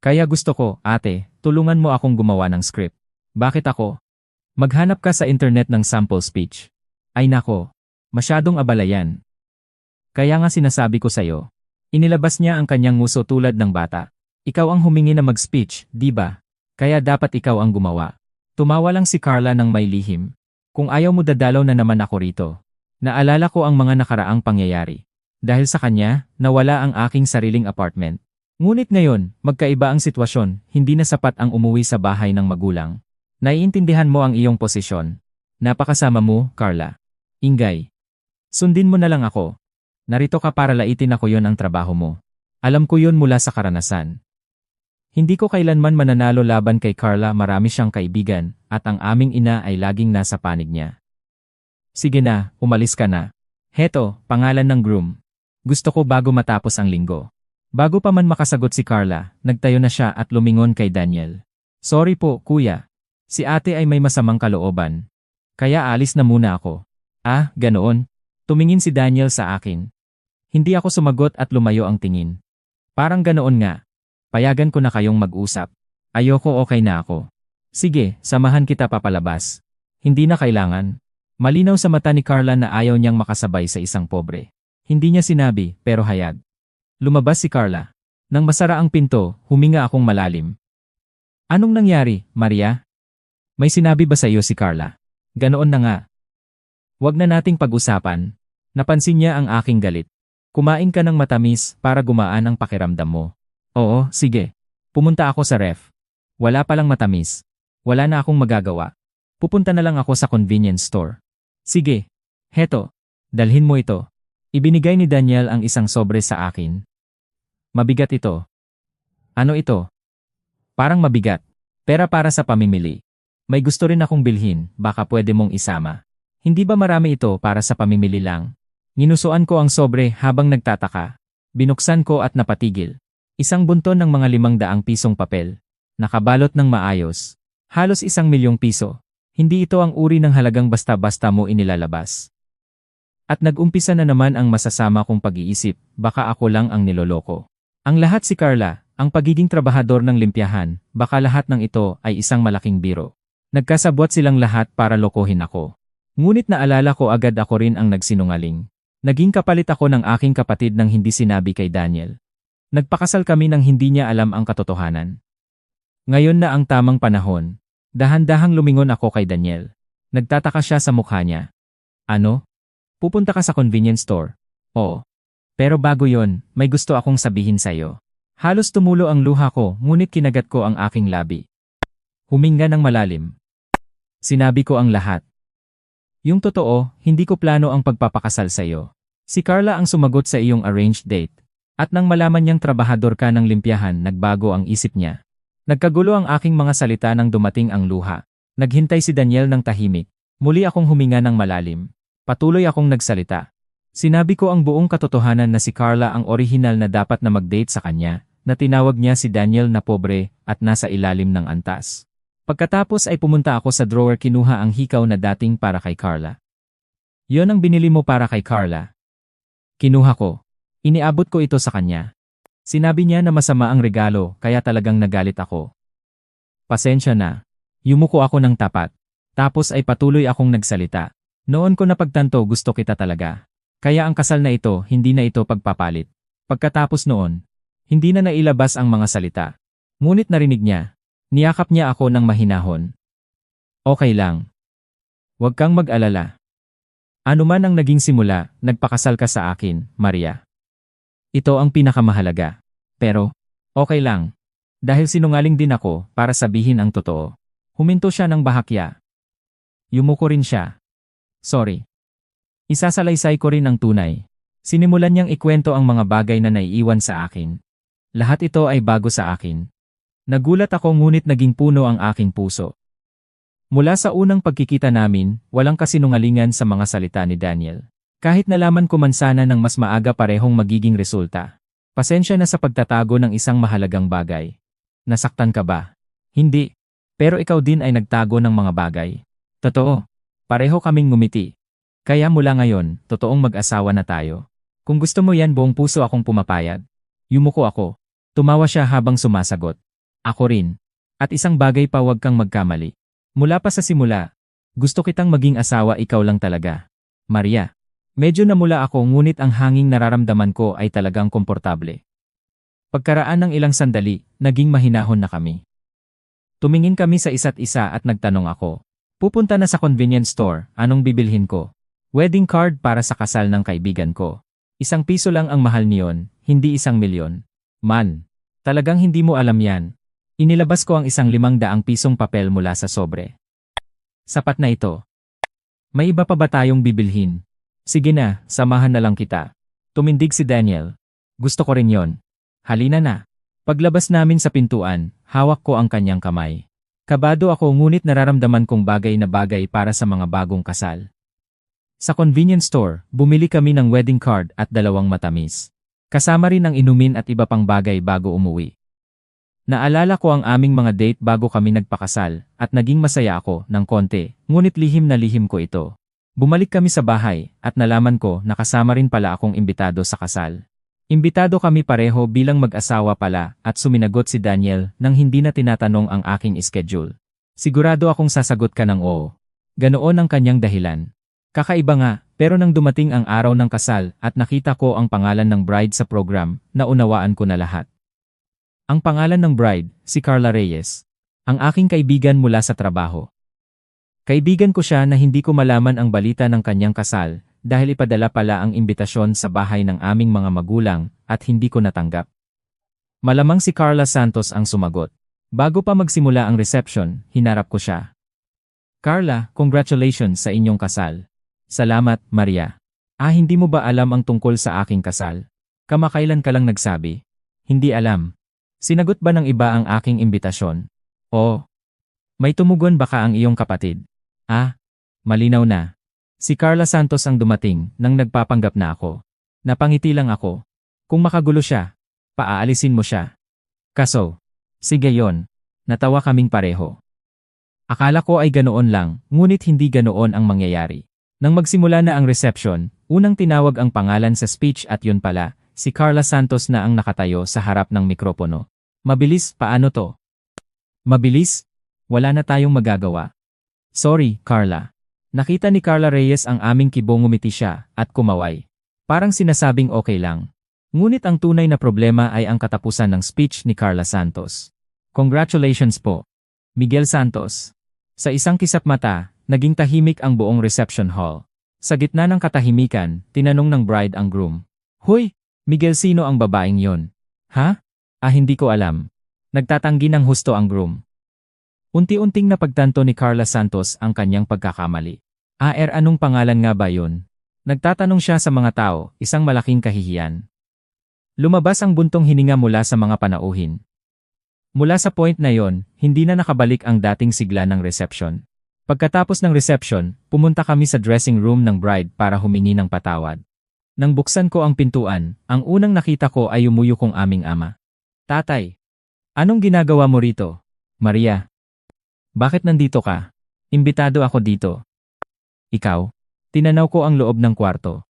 Kaya gusto ko, ate, tulungan mo akong gumawa ng script. Bakit ako? Maghanap ka sa internet ng sample speech. Ay nako, masyadong abala yan. Kaya nga sinasabi ko sa'yo. Inilabas niya ang kanyang nguso tulad ng bata. Ikaw ang humingi na mag-speech, di ba? Kaya dapat ikaw ang gumawa. Tumawa lang si Carla ng may lihim. Kung ayaw mo dadalaw na naman ako rito. Naalala ko ang mga nakaraang pangyayari. Dahil sa kanya, nawala ang aking sariling apartment. Ngunit ngayon, magkaiba ang sitwasyon, hindi na sapat ang umuwi sa bahay ng magulang. Naiintindihan mo ang iyong posisyon. Napakasama mo, Carla. Ingay. Sundin mo na lang ako. Narito ka para laitin ako, yon ang trabaho mo. Alam ko yon mula sa karanasan. Hindi ko kailanman mananalo laban kay Carla, marami siyang kaibigan, at ang aming ina ay laging nasa panig niya. Sige na, umalis ka na. Heto, pangalan ng groom. Gusto ko bago matapos ang linggo. Bago pa man makasagot si Carla, nagtayo na siya at lumingon kay Daniel. Sorry po, kuya. Si ate ay may masamang kalooban. Kaya alis na muna ako. Ah, ganoon? Tumingin si Daniel sa akin. Hindi ako sumagot at lumayo ang tingin. Parang ganoon nga. Payagan ko na kayong mag-usap. Ayoko, okay na ako. Sige, samahan kita papalabas. Hindi na kailangan. Malinaw sa mata ni Carla na ayaw niyang makasabay sa isang pobre. Hindi niya sinabi, pero hayag. Lumabas si Carla. Nang masara ang pinto, huminga akong malalim. Anong nangyari, Maria? May sinabi ba sa iyo si Carla? Ganoon na nga. Huwag na nating pag-usapan. Napansin niya ang aking galit. Kumain ka ng matamis para gumaan ang pakiramdam mo. Oo, sige. Pumunta ako sa ref. Wala palang matamis. Wala na akong magagawa. Pupunta na lang ako sa convenience store. Sige. Heto. Dalhin mo ito. Ibinigay ni Daniel ang isang sobre sa akin. Mabigat ito. Ano ito? Parang mabigat. Pera para sa pamimili. May gusto rin akong bilhin, baka pwede mong isama. Hindi ba marami ito para sa pamimili lang? Ginusuan ko ang sobre habang nagtataka. Binuksan ko at napatigil. Isang bunton ng mga 500 pisong papel. Nakabalot ng maayos. Halos 1 milyong piso. Hindi ito ang uri ng halagang basta-basta mo inilalabas. At nag-umpisa na naman ang masasama kong pag-iisip, baka ako lang ang niloloko. Ang lahat si Carla, ang pagiging trabahador ng limpyahan, baka lahat ng ito ay isang malaking biro. Nagkasabwat silang lahat para lokohin ako. Ngunit naalala ko agad ako rin ang nagsinungaling. Naging kapalit ako ng aking kapatid nang hindi sinabi kay Daniel. Nagpakasal kami nang hindi niya alam ang katotohanan. Ngayon na ang tamang panahon. Dahan-dahang lumingon ako kay Daniel. Nagtataka siya sa mukha niya. Ano? Pupunta ka sa convenience store? Oo. Pero bago yon, may gusto akong sabihin sa'yo. Halos tumulo ang luha ko, ngunit kinagat ko ang aking labi. Huminga ng malalim. Sinabi ko ang lahat. Yung totoo, hindi ko plano ang pagpapakasal sa'yo. Si Carla ang sumagot sa iyong arranged date. At nang malaman niyang trabahador ka ng limpyahan, nagbago ang isip niya. Nagkagulo ang aking mga salita nang dumating ang luha. Naghintay si Daniel ng tahimik. Muli akong huminga ng malalim. Patuloy akong nagsalita. Sinabi ko ang buong katotohanan na si Carla ang orihinal na dapat na mag-date sa kanya, na tinawag niya si Daniel na pobre at nasa ilalim ng antas. Pagkatapos ay pumunta ako sa drawer, kinuha ang hikaw na dating para kay Carla. Yon ang binili mo para kay Carla. Kinuha ko. Iniabot ko ito sa kanya. Sinabi niya na masama ang regalo, kaya talagang nagalit ako. Pasensya na. Yumuko ako ng tapat. Tapos ay patuloy akong nagsalita. Noon ko napagtanto, gusto kita talaga. Kaya ang kasal na ito, hindi na ito pagpapalit. Pagkatapos noon, hindi na nailabas ang mga salita. Ngunit narinig niya. Niyakap niya ako ng mahinahon. Okay lang. Huwag kang mag-alala. Ano man ang naging simula, nagpakasal ka sa akin, Maria. Ito ang pinakamahalaga. Pero, okay lang. Dahil sinungaling din ako para sabihin ang totoo. Huminto siya ng bahakya. Yumuko rin siya. Sorry. Isasalaysay ko rin ang tunay. Sinimulan niyang ikwento ang mga bagay na naiiwan sa akin. Lahat ito ay bago sa akin. Nagulat ako, ngunit naging puno ang aking puso. Mula sa unang pagkikita namin, walang kasinungalingan sa mga salita ni Daniel. Kahit nalaman ko man sana ng mas maaga parehong magiging resulta. Pasensya na sa pagtatago ng isang mahalagang bagay. Nasaktan ka ba? Hindi. Pero ikaw din ay nagtago ng mga bagay. Totoo. Pareho kaming ngumiti. Kaya mula ngayon, totoong mag-asawa na tayo. Kung gusto mo yan, buong puso akong pumapayag. Yumuko ako. Tumawa siya habang sumasagot. Ako rin. At isang bagay pa, huwag kang magkamali. Mula pa sa simula, gusto kitang maging asawa, ikaw lang talaga. Maria. Medyo namula ako, ngunit ang hanging nararamdaman ko ay talagang komportable. Pagkaraan ng ilang sandali, naging mahinahon na kami. Tumingin kami sa isa't isa at nagtanong ako. Pupunta na sa convenience store, anong bibilhin ko? Wedding card para sa kasal ng kaibigan ko. ₱1 lang ang mahal niyon, hindi 1 milyon. Man, talagang hindi mo alam yan. Inilabas ko ang ₱500 papel mula sa sobre. Sapat na ito. May iba pa ba tayong bibilhin? Sige na, samahan na lang kita. Tumindig si Daniel. Gusto ko rin yon. Halina na. Paglabas namin sa pintuan, hawak ko ang kanyang kamay. Kabado ako, ngunit nararamdaman kong bagay na bagay para sa mga bagong kasal. Sa convenience store, bumili kami ng wedding card at 2 matamis. Kasama rin ang inumin at iba pang bagay bago umuwi. Naalala ko ang aming mga date bago kami nagpakasal, at naging masaya ako ng konti, ngunit lihim na lihim ko ito. Bumalik kami sa bahay, at nalaman ko na kasama rin pala akong imbitado sa kasal. Imbitado kami pareho bilang mag-asawa pala, at suminagot si Daniel nang hindi na tinatanong ang aking schedule. Sigurado akong sasagot ka ng oo. Ganoon ang kanyang dahilan. Kakaiba nga, pero nang dumating ang araw ng kasal at nakita ko ang pangalan ng bride sa program, naunawaan ko na lahat. Ang pangalan ng bride, si Carla Reyes. Ang aking kaibigan mula sa trabaho. Kaibigan ko siya na hindi ko malaman ang balita ng kanyang kasal, dahil ipadala pala ang imbitasyon sa bahay ng aming mga magulang, at hindi ko natanggap. Malamang si Carla Santos ang sumagot. Bago pa magsimula ang reception, hinarap ko siya. Carla, congratulations sa inyong kasal. Salamat, Maria. Hindi mo ba alam ang tungkol sa aking kasal? Kamakailan ka lang nagsabi. Hindi alam. Sinagot ba ng iba ang aking imbitasyon? O, may tumugon baka ang iyong kapatid? Ah, malinaw na. Si Carla Santos ang dumating nang nagpapanggap na ako. Napangiti lang ako. Kung makagulo siya, paaalisin mo siya. Kaso, sige yon. Natawa kaming pareho. Akala ko ay ganoon lang, ngunit hindi ganoon ang mangyayari. Nang magsimula na ang reception, unang tinawag ang pangalan sa speech at yun pala, si Carla Santos na ang nakatayo sa harap ng mikropono. Mabilis, paano to? Mabilis? Wala na tayong magagawa. Sorry, Carla. Nakita ni Carla Reyes ang aming kibo, ngumiti siya at kumaway. Parang sinasabing okay lang. Ngunit ang tunay na problema ay ang katapusan ng speech ni Carla Santos. Congratulations po, Miguel Santos. Sa isang kisap mata, naging tahimik ang buong reception hall. Sa gitna ng katahimikan, tinanong ng bride ang groom. Hoy, Miguel, sino ang babaeng yon? Ha? Hindi ko alam. Nagtatanggi ng husto ang groom. Unti-unting napagtanto ni Carla Santos ang kanyang pagkakamali. Anong pangalan nga ba yun? Nagtatanong siya sa mga tao, isang malaking kahihiyan. Lumabas ang buntong hininga mula sa mga panauhin. Mula sa point na yon, hindi na nakabalik ang dating sigla ng reception. Pagkatapos ng reception, pumunta kami sa dressing room ng bride para humingi ng patawad. Nang buksan ko ang pintuan, ang unang nakita ko ay umuyo kong aming ama. Tatay, anong ginagawa mo rito? Maria, bakit nandito ka? Imbitado ako dito. Ikaw? Tinanaw ko ang loob ng kwarto.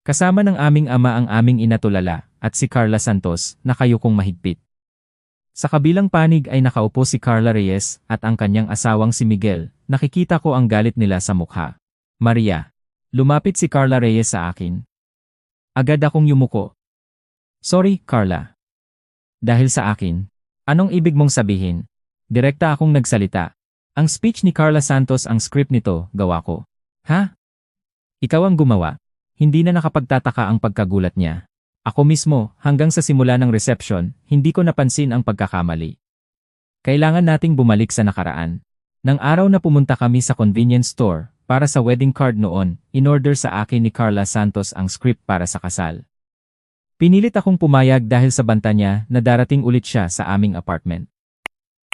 Kasama ng aming ama ang aming ina tulala at si Carla Santos, nakayukong mahigpit. Sa kabilang panig ay nakaupo si Carla Reyes at ang kanyang asawang si Miguel. Nakikita ko ang galit nila sa mukha. Maria. Lumapit si Carla Reyes sa akin. Agad akong yumuko. Sorry, Carla. Dahil sa akin. Anong ibig mong sabihin? Direkta akong nagsalita. Ang speech ni Carla Santos, ang script nito, gawa ko. Ha? Ikaw ang gumawa. Hindi na nakapagtataka ang pagkagulat niya. Ako mismo, hanggang sa simula ng reception, hindi ko napansin ang pagkakamali. Kailangan nating bumalik sa nakaraan. Nang araw na pumunta kami sa convenience store, para sa wedding card noon, in-order sa akin ni Carla Santos ang script para sa kasal. Pinilit akong pumayag dahil sa banta niya na darating ulit siya sa aming apartment.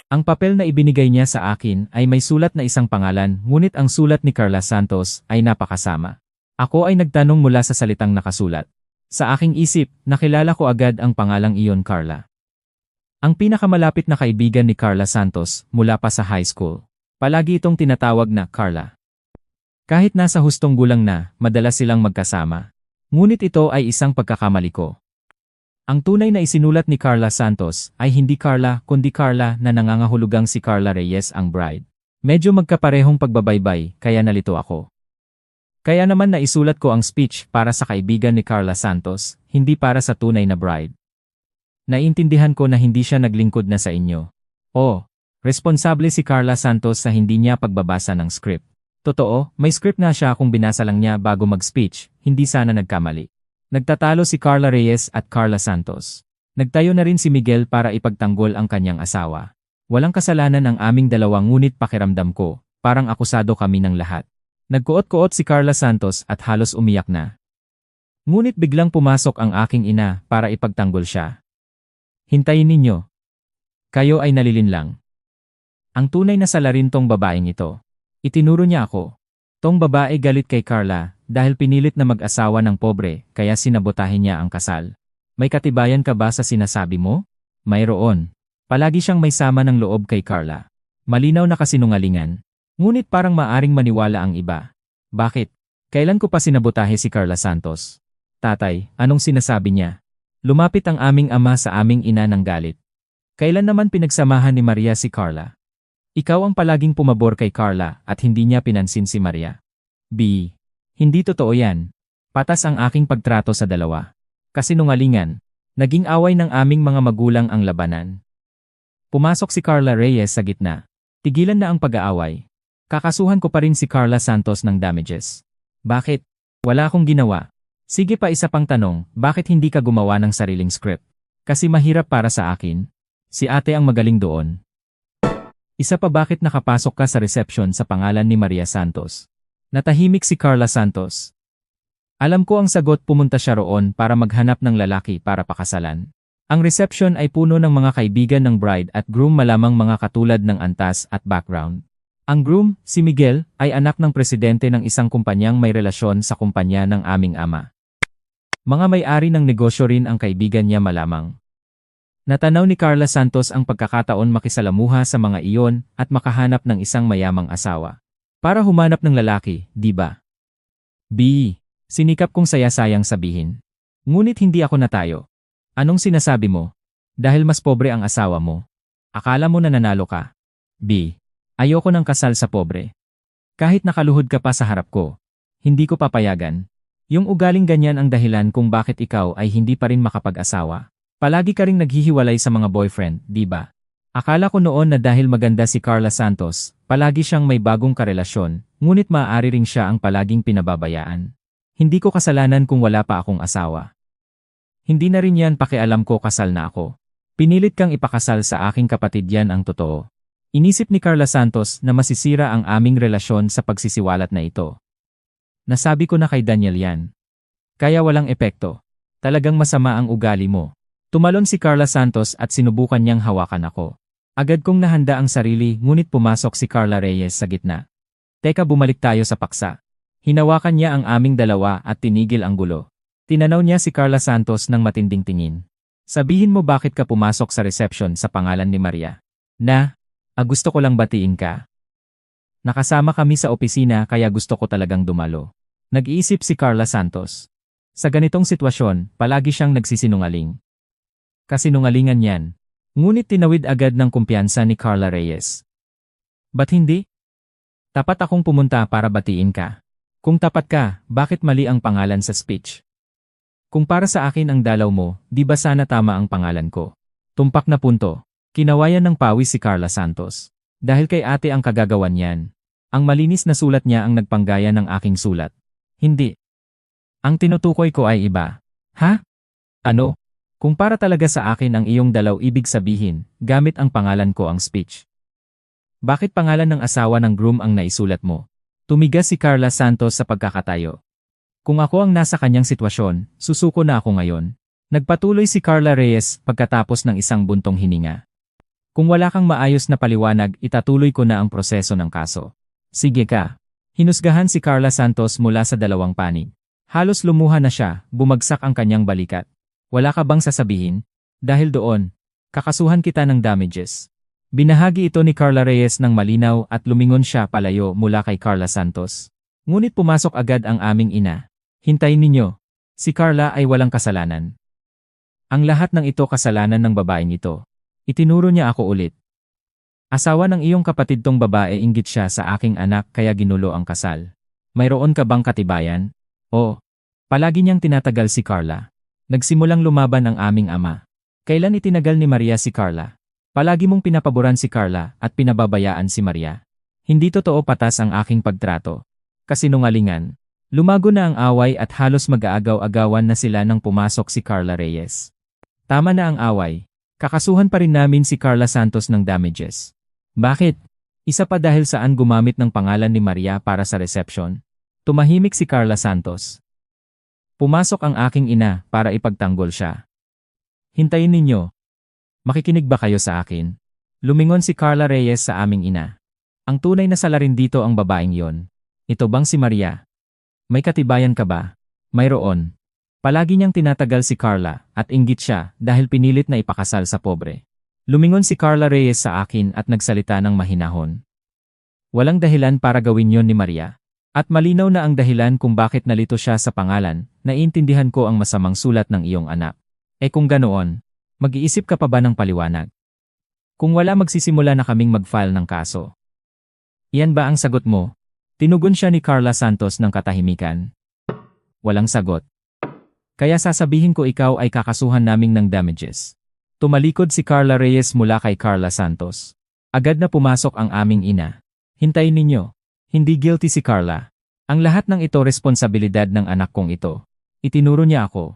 Ang papel na ibinigay niya sa akin ay may sulat na isang pangalan, ngunit ang sulat ni Carla Santos ay napakasama. Ako ay nagtanong mula sa salitang nakasulat. Sa aking isip, nakilala ko agad ang pangalang iyon, Carla. Ang pinakamalapit na kaibigan ni Carla Santos mula pa sa high school. Palagi itong tinatawag na Carla. Kahit nasa hustong gulang na, madalas silang magkasama. Ngunit ito ay isang pagkakamali ko. Ang tunay na isinulat ni Carla Santos ay hindi Carla kundi Carla na nangangahulugang si Carla Reyes ang bride. Medyo magkaparehong pagbabaybay kaya nalito ako. Kaya naman naisulat ko ang speech para sa kaibigan ni Carla Santos, hindi para sa tunay na bride. Naiintindihan ko na hindi siya naglingkod na sa inyo. Responsable si Carla Santos sa hindi niya pagbabasa ng script. Totoo, may script na siya kung binasa lang niya bago mag-speech, hindi sana nagkamali. Nagtatalo si Carla Reyes at Carla Santos. Nagtayo na rin si Miguel para ipagtanggol ang kanyang asawa. Walang kasalanan ang aming dalawa, ngunit pakiramdam ko, parang akusado kami ng lahat. Nagkuot-kuot si Carla Santos at halos umiyak na. Ngunit biglang pumasok ang aking ina para ipagtanggol siya. Hintayin ninyo. Kayo ay nalilinlang. Ang tunay na salarin tong babaeng ito. Itinuro niya ako. Tong babae galit kay Carla dahil pinilit na mag-asawa ng pobre kaya sinabotahin niya ang kasal. May katibayan ka ba sa sinasabi mo? Mayroon. Palagi siyang may sama ng loob kay Carla. Malinaw na kasinungalingan. Ngunit parang maaring maniwala ang iba. Bakit? Kailan ko pa sinabotahe si Carla Santos? Tatay, anong sinasabi niya? Lumapit ang aming ama sa aming ina ng galit. Kailan naman pinagsamahan ni Maria si Carla? Ikaw ang palaging pumabor kay Carla at hindi niya pinansin si Maria. B. Hindi totoo yan. Patas ang aking pagtrato sa dalawa. Kasinungalingan. Naging away ng aming mga magulang ang labanan. Pumasok si Carla Reyes sa gitna. Tigilan na ang pag-aaway. Kakasuhan ko pa rin si Carla Santos ng damages. Bakit? Wala akong ginawa. Sige pa, isa pang tanong, bakit hindi ka gumawa ng sariling script? Kasi mahirap para sa akin. Si ate ang magaling doon. Isa pa, bakit nakapasok ka sa reception sa pangalan ni Maria Santos? Natahimik si Carla Santos. Alam ko ang sagot, pumunta siya roon para maghanap ng lalaki para pakasalan. Ang reception ay puno ng mga kaibigan ng bride at groom, malamang mga katulad ng antas at background. Ang groom, si Miguel, ay anak ng presidente ng isang kumpanyang may relasyon sa kumpanya ng aming ama. Mga may-ari ng negosyo rin ang kaibigan niya malamang. Natanaw ni Carla Santos ang pagkakataon makisalamuha sa mga iyon at makahanap ng isang mayamang asawa. Para humanap ng lalaki, di ba? B. Sinikap kong sayang sabihin. Ngunit hindi ako natayo. Anong sinasabi mo? Dahil mas pobre ang asawa mo. Akala mo na nanalo ka? B. Ayoko ng kasal sa pobre. Kahit nakaluhod ka pa sa harap ko, hindi ko papayagan. Yung ugaling ganyan ang dahilan kung bakit ikaw ay hindi pa rin makapag-asawa. Palagi ka ring naghihiwalay sa mga boyfriend, di ba? Akala ko noon na dahil maganda si Carla Santos, palagi siyang may bagong karelasyon, ngunit maaari ring siya ang palaging pinababayaan. Hindi ko kasalanan kung wala pa akong asawa. Hindi na rin yan pakialam ko, kasal na ako. Pinilit kang ipakasal sa aking kapatid, yan ang totoo. Inisip ni Carla Santos na masisira ang aming relasyon sa pagsisiwalat na ito. Nasabi ko na kay Daniel yan. Kaya walang epekto. Talagang masama ang ugali mo. Tumalon si Carla Santos at sinubukan niyang hawakan ako. Agad kong nahanda ang sarili, ngunit pumasok si Carla Reyes sa gitna. Teka, bumalik tayo sa paksa. Hinawakan niya ang aming dalawa at tinigil ang gulo. Tinanaw niya si Carla Santos ng matinding tingin. Sabihin mo, bakit ka pumasok sa reception sa pangalan ni Maria? Gusto ko lang batiin ka. Nakasama kami sa opisina kaya gusto ko talagang dumalo. Nag-iisip si Carla Santos. Sa ganitong sitwasyon, palagi siyang nagsisinungaling. Kasinungalingan yan. Ngunit tinawid agad ng kumpiyansa ni Carla Reyes. Ba't hindi? Tapat akong pumunta para batiin ka. Kung tapat ka, bakit mali ang pangalan sa speech? Kung para sa akin ang dalaw mo, di ba sana tama ang pangalan ko? Tumpak na punto. Kinawayan ng pawis si Carla Santos. Dahil kay ate ang kagagawan yan. Ang malinis na sulat niya ang nagpanggaya ng aking sulat. Hindi. Ang tinutukoy ko ay iba. Ha? Ano? Kung para talaga sa akin ang iyong dalaw, ibig sabihin, gamit ang pangalan ko ang speech. Bakit pangalan ng asawa ng groom ang naisulat mo? Tumigas si Carla Santos sa pagkakatayo. Kung ako ang nasa kanyang sitwasyon, susuko na ako ngayon. Nagpatuloy si Carla Reyes pagkatapos ng isang buntong hininga. Kung wala kang maayos na paliwanag, itatuloy ko na ang proseso ng kaso. Sige ka. Hinusgahan si Carla Santos mula sa dalawang panig. Halos lumuha na siya, bumagsak ang kanyang balikat. Wala ka bang sasabihin? Dahil doon, kakasuhan kita ng damages. Binahagi ito ni Carla Reyes ng malinaw at lumingon siya palayo mula kay Carla Santos. Ngunit pumasok agad ang aming ina. Hintayin ninyo. Si Carla ay walang kasalanan. Ang lahat ng ito kasalanan ng babaeng ito. Itinuro niya ako ulit. Asawa ng iyong kapatid tong babae, inggit siya sa aking anak kaya ginulo ang kasal. Mayroon ka bang katibayan? Oo. Palagi niyang tinatagal si Carla. Nagsimulang lumaban ang aming ama. Kailan itinagal ni Maria si Carla? Palagi mong pinapaboran si Carla at pinababayaan si Maria. Hindi totoo, patas ang aking pagtrato. Kasinungalingan. Lumago na ang away at halos mag-aagaw-agawan na sila nang pumasok si Carla Reyes. Tama na ang away. Kakasuhan pa rin namin si Carla Santos ng damages. Bakit? Isa pa dahil saan gumamit ng pangalan ni Maria para sa reception. Tumahimik si Carla Santos. Pumasok ang aking ina para ipagtanggol siya. Hintayin ninyo. Makikinig ba kayo sa akin? Lumingon si Carla Reyes sa aming ina. Ang tunay na salarin dito ang babaeng yon. Ito bang si Maria? May katibayan ka ba? Mayroon. Palagi niyang tinatagal si Carla at inggit siya dahil pinilit na ipakasal sa pobre. Lumingon si Carla Reyes sa akin at nagsalita ng mahinahon. Walang dahilan para gawin yon ni Maria. At malinaw na ang dahilan kung bakit nalito siya sa pangalan. Naiintindihan ko ang masamang sulat ng iyong anak. Kung ganoon, mag-iisip ka pa ba ng paliwanag? Kung wala, magsisimula na kaming mag-file ng kaso. Iyan ba ang sagot mo? Tinugon siya ni Carla Santos ng katahimikan. Walang sagot. Kaya sasabihin ko, ikaw ay kakasuhan naming ng damages. Tumalikod si Carla Reyes mula kay Carla Santos. Agad na pumasok ang aming ina. Hintayin ninyo. Hindi guilty si Carla. Ang lahat ng ito responsibilidad ng anak kong ito. Itinuro niya ako.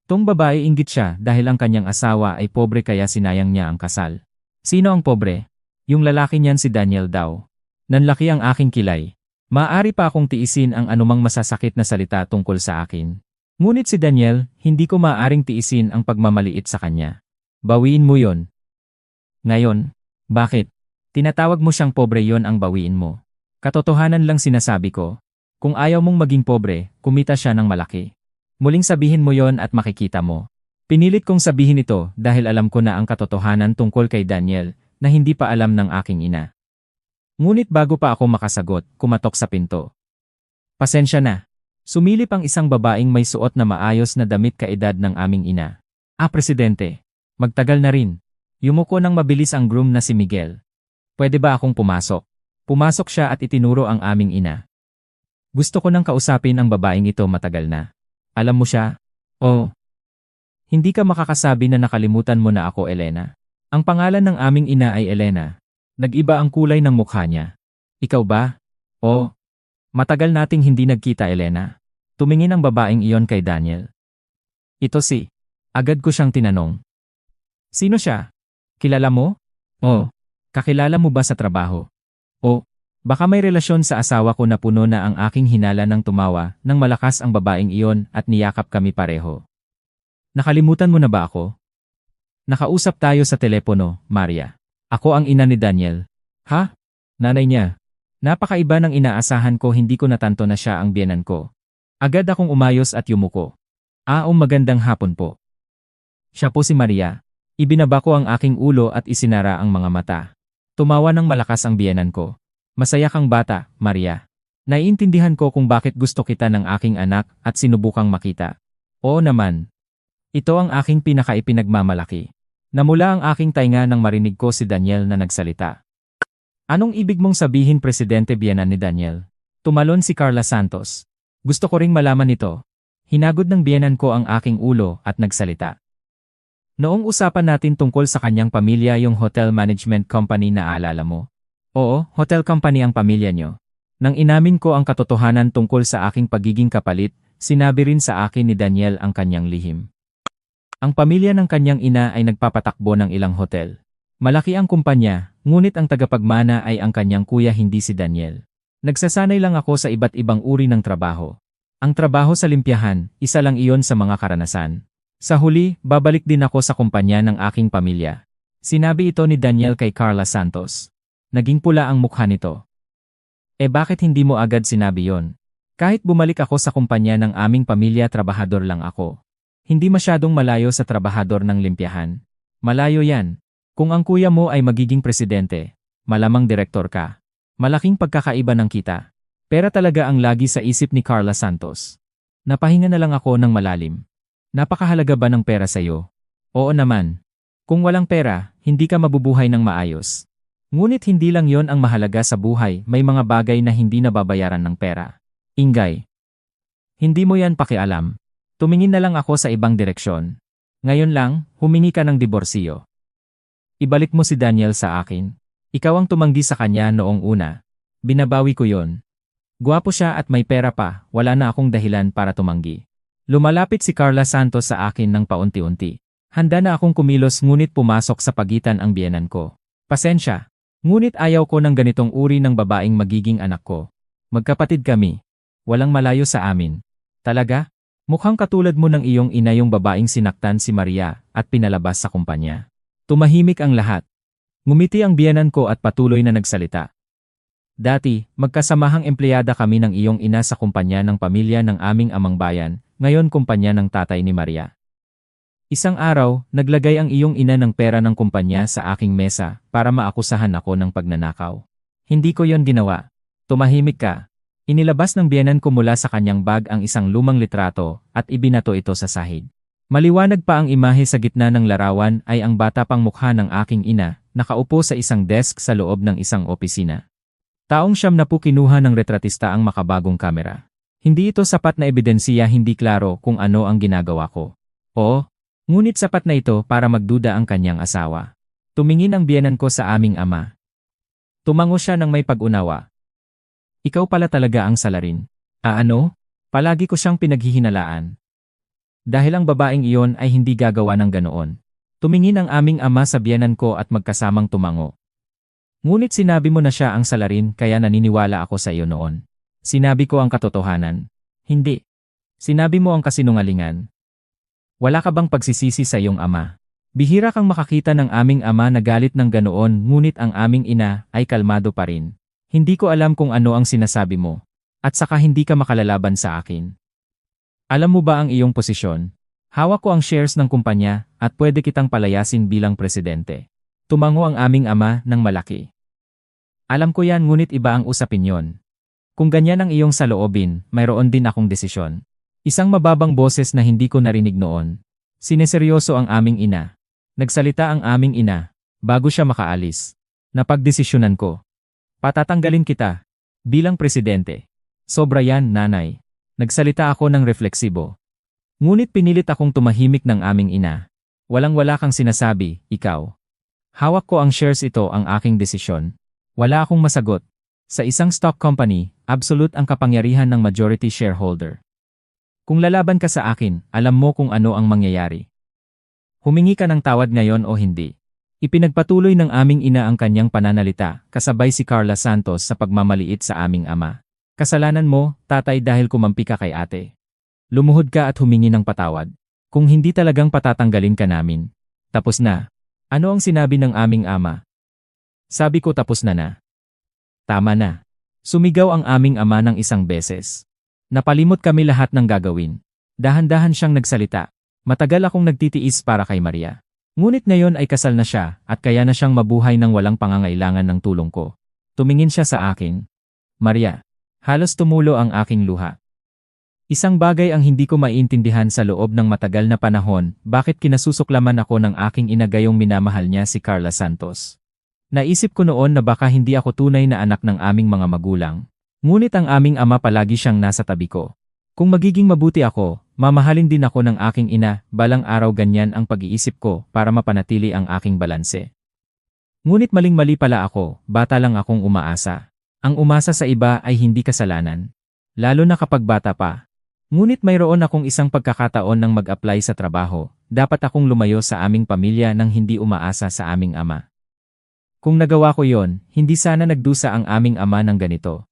Tong babae, inggit siya dahil ang kanyang asawa ay pobre kaya sinayang niya ang kasal. Sino ang pobre? Yung lalaki niyan, si Daniel daw. Nanlaki ang aking kilay. Maaari pa akong tiisin ang anumang masasakit na salita tungkol sa akin. Ngunit si Daniel, hindi ko maaaring tiisin ang pagmamaliit sa kanya. Bawiin mo yon. Ngayon, bakit? Tinatawag mo siyang pobre, yon ang bawiin mo. Katotohanan lang sinasabi ko. Kung ayaw mong maging pobre, kumita siya ng malaki. Muling sabihin mo yon at makikita mo. Pinilit kong sabihin ito dahil alam ko na ang katotohanan tungkol kay Daniel na hindi pa alam ng aking ina. Ngunit bago pa ako makasagot, kumatok sa pinto. Pasensya na. Sumilip ang isang babaeng may suot na maayos na damit kaedad ng aming ina. Presidente. Magtagal na rin. Yumuko ng mabilis ang groom na si Miguel. Pwede ba akong pumasok? Pumasok siya at itinuro ang aming ina. Gusto ko nang kausapin ang babaeng ito matagal na. Alam mo siya? Oh. Hindi ka makakasabi na nakalimutan mo na ako, Elena. Ang pangalan ng aming ina ay Elena. Nag-iba ang kulay ng mukha niya. Ikaw ba? Oh. Matagal nating hindi nagkita, Elena. Tumingin ang babaeng iyon kay Daniel. Ito si. Agad ko siyang tinanong. Sino siya? Kilala mo? Oh. Kakilala mo ba sa trabaho? Oh. Baka may relasyon sa asawa ko na puno na ang aking hinala ng tumawa nang malakas ang babaeng iyon at niyakap kami pareho. Nakalimutan mo na ba ako? Nakausap tayo sa telepono, Maria. Ako ang ina ni Daniel. Ha? Nanay niya. Napakaiba ng inaasahan ko, hindi ko natanto na siya ang biyenan ko. Agad akong umayos at yumuko. Magandang hapon po. Siya po si Maria. Ibinaba ko ang aking ulo at isinara ang mga mata. Tumawa ng malakas ang biyenan ko. Masaya kang bata, Maria. Naiintindihan ko kung bakit gusto kita ng aking anak at sinubukang makita. Oo naman. Ito ang aking pinakaipinagmamalaki. Namula ang aking tainga nang marinig ko si Daniel na nagsalita. Anong ibig mong sabihin, Presidente, biyenan ni Daniel? Tumalon si Carla Santos. Gusto ko ring malaman ito. Hinagod ng biyenan ko ang aking ulo at nagsalita. Noong usapan natin tungkol sa kanyang pamilya, yung hotel management company, na aalala mo? Oo, hotel company ang pamilya niyo. Nang inamin ko ang katotohanan tungkol sa aking pagiging kapalit, sinabi rin sa akin ni Daniel ang kanyang lihim. Ang pamilya ng kanyang ina ay nagpapatakbo ng ilang hotel. Malaki ang kumpanya, ngunit ang tagapagmana ay ang kanyang kuya, hindi si Daniel. Nagsasanay lang ako sa iba't ibang uri ng trabaho. Ang trabaho sa limpyahan, isa lang iyon sa mga karanasan. Sa huli, babalik din ako sa kumpanya ng aking pamilya. Sinabi ito ni Daniel kay Carla Santos. Naging pula ang mukha nito. Bakit hindi mo agad sinabi yon? Kahit bumalik ako sa kumpanya ng aming pamilya, trabahador lang ako. Hindi masyadong malayo sa trabahador ng limpyahan. Malayo yan. Kung ang kuya mo ay magiging presidente, malamang direktor ka. Malaking pagkakaiba ng kita. Pera talaga ang lagi sa isip ni Carla Santos. Napahinga na lang ako ng malalim. Napakahalaga ba ng pera sa'yo? Oo naman. Kung walang pera, hindi ka mabubuhay ng maayos. Ngunit hindi lang yon ang mahalaga sa buhay, may mga bagay na hindi nababayaran ng pera. Ingay. Hindi mo yan pakialam. Tumingin na lang ako sa ibang direksyon. Ngayon lang, humingi ka ng diborsyo. Ibalik mo si Daniel sa akin. Ikaw ang tumanggi sa kanya noong una. Binabawi ko yon. Gwapo siya at may pera pa, wala na akong dahilan para tumanggi. Lumalapit si Carla Santos sa akin ng paunti-unti. Handa na akong kumilos, ngunit pumasok sa pagitan ang biyenan ko. Pasensya. Ngunit ayaw ko ng ganitong uri ng babaeng magiging anak ko. Magkapatid kami. Walang malayo sa amin. Talaga? Mukhang katulad mo ng iyong ina yung babaeng sinaktan si Maria at pinalabas sa kumpanya. Tumahimik ang lahat. Ngumiti ang biyenan ko at patuloy na nagsalita. Dati, magkasamahang empleyada kami ng iyong ina sa kumpanya ng pamilya ng aming amang bayan, ngayon kumpanya ng tatay ni Maria. Isang araw, naglagay ang iyong ina ng pera ng kumpanya sa aking mesa para maakusahan ako ng pagnanakaw. Hindi ko yon ginawa. Tumahimik ka. Inilabas ng biyenan ko mula sa kanyang bag ang isang lumang litrato at ibinato ito sa sahig. Maliwanag pa ang imahe sa gitna ng larawan ay ang bata pang mukha ng aking ina, nakaupo sa isang desk sa loob ng isang opisina. Taong 70 kinuha ng retratista ang makabagong kamera. Hindi ito sapat na ebidensiya, hindi klaro kung ano ang ginagawa ko. Oo, ngunit sapat na ito para magduda ang kanyang asawa. Tumingin ang biyenan ko sa aming ama. Tumango siya ng may pag-unawa. Ikaw pala talaga ang salarin. Ano? Palagi ko siyang pinaghihinalaan. Dahil ang babaeng iyon ay hindi gagawa ng ganoon. Tumingin ang aming ama sa biyenan ko at magkasamang tumango. Ngunit sinabi mo na siya ang salarin, kaya naniniwala ako sa iyo noon. Sinabi ko ang katotohanan. Hindi. Sinabi mo ang kasinungalingan. Wala ka bang pagsisisi sa iyong ama? Bihira kang makakita ng aming ama na galit ng ganoon, ngunit ang aming ina ay kalmado pa rin. Hindi ko alam kung ano ang sinasabi mo. At saka hindi ka makalalaban sa akin. Alam mo ba ang iyong posisyon? Hawak ko ang shares ng kumpanya at pwede kitang palayasin bilang presidente. Tumango ang aming ama ng malaki. Alam ko yan, ngunit iba ang usapin yon. Kung ganyan ang iyong saloobin, mayroon din akong desisyon. Isang mababang boses na hindi ko narinig noon. Sineseryoso ang aming ina. Nagsalita ang aming ina, bago siya makaalis. Napagdesisyonan ko. Patatanggalin kita. Bilang presidente. Sobra yan, nanay. Nagsalita ako ng refleksibo. Ngunit pinilit akong tumahimik ng aming ina. Walang-wala kang sinasabi, ikaw. Hawak ko ang shares, ito ang aking desisyon. Wala akong masagot. Sa isang stock company, absolute ang kapangyarihan ng majority shareholder. Kung lalaban ka sa akin, alam mo kung ano ang mangyayari. Humingi ka ng tawad ngayon o hindi. Ipinagpatuloy ng aming ina ang kanyang pananalita, kasabay si Carla Santos sa pagmamaliit sa aming ama. Kasalanan mo, tatay, dahil kumampi ka kay ate. Lumuhod ka at humingi ng patawad. Kung hindi talagang patatanggalin ka namin. Tapos na. Ano ang sinabi ng aming ama? Sabi ko, tapos na. Tama na. Sumigaw ang aming ama ng isang beses. Napalimot kami lahat ng gagawin. Dahan-dahan siyang nagsalita. Matagal akong nagtitiis para kay Maria. Ngunit ngayon ay kasal na siya at kaya na siyang mabuhay ng walang pangangailangan ng tulong ko. Tumingin siya sa akin. Maria, halos tumulo ang aking luha. Isang bagay ang hindi ko maiintindihan sa loob ng matagal na panahon, bakit kinasusuklaman ako ng aking ina gayong minamahal niya si Carla Santos. Naisip ko noon na baka hindi ako tunay na anak ng aming mga magulang. Ngunit ang aming ama palagi siyang nasa tabi ko. Kung magiging mabuti ako, mamahalin din ako ng aking ina, balang araw ganyan ang pag-iisip ko para mapanatili ang aking balanse. Ngunit maling-mali pala ako, bata lang akong umaasa. Ang umasa sa iba ay hindi kasalanan. Lalo na kapag bata pa. Ngunit mayroon akong isang pagkakataon ng mag-apply sa trabaho, dapat akong lumayo sa aming pamilya nang hindi umaasa sa aming ama. Kung nagawa ko yon, hindi sana nagdusa ang aming ama ng ganito.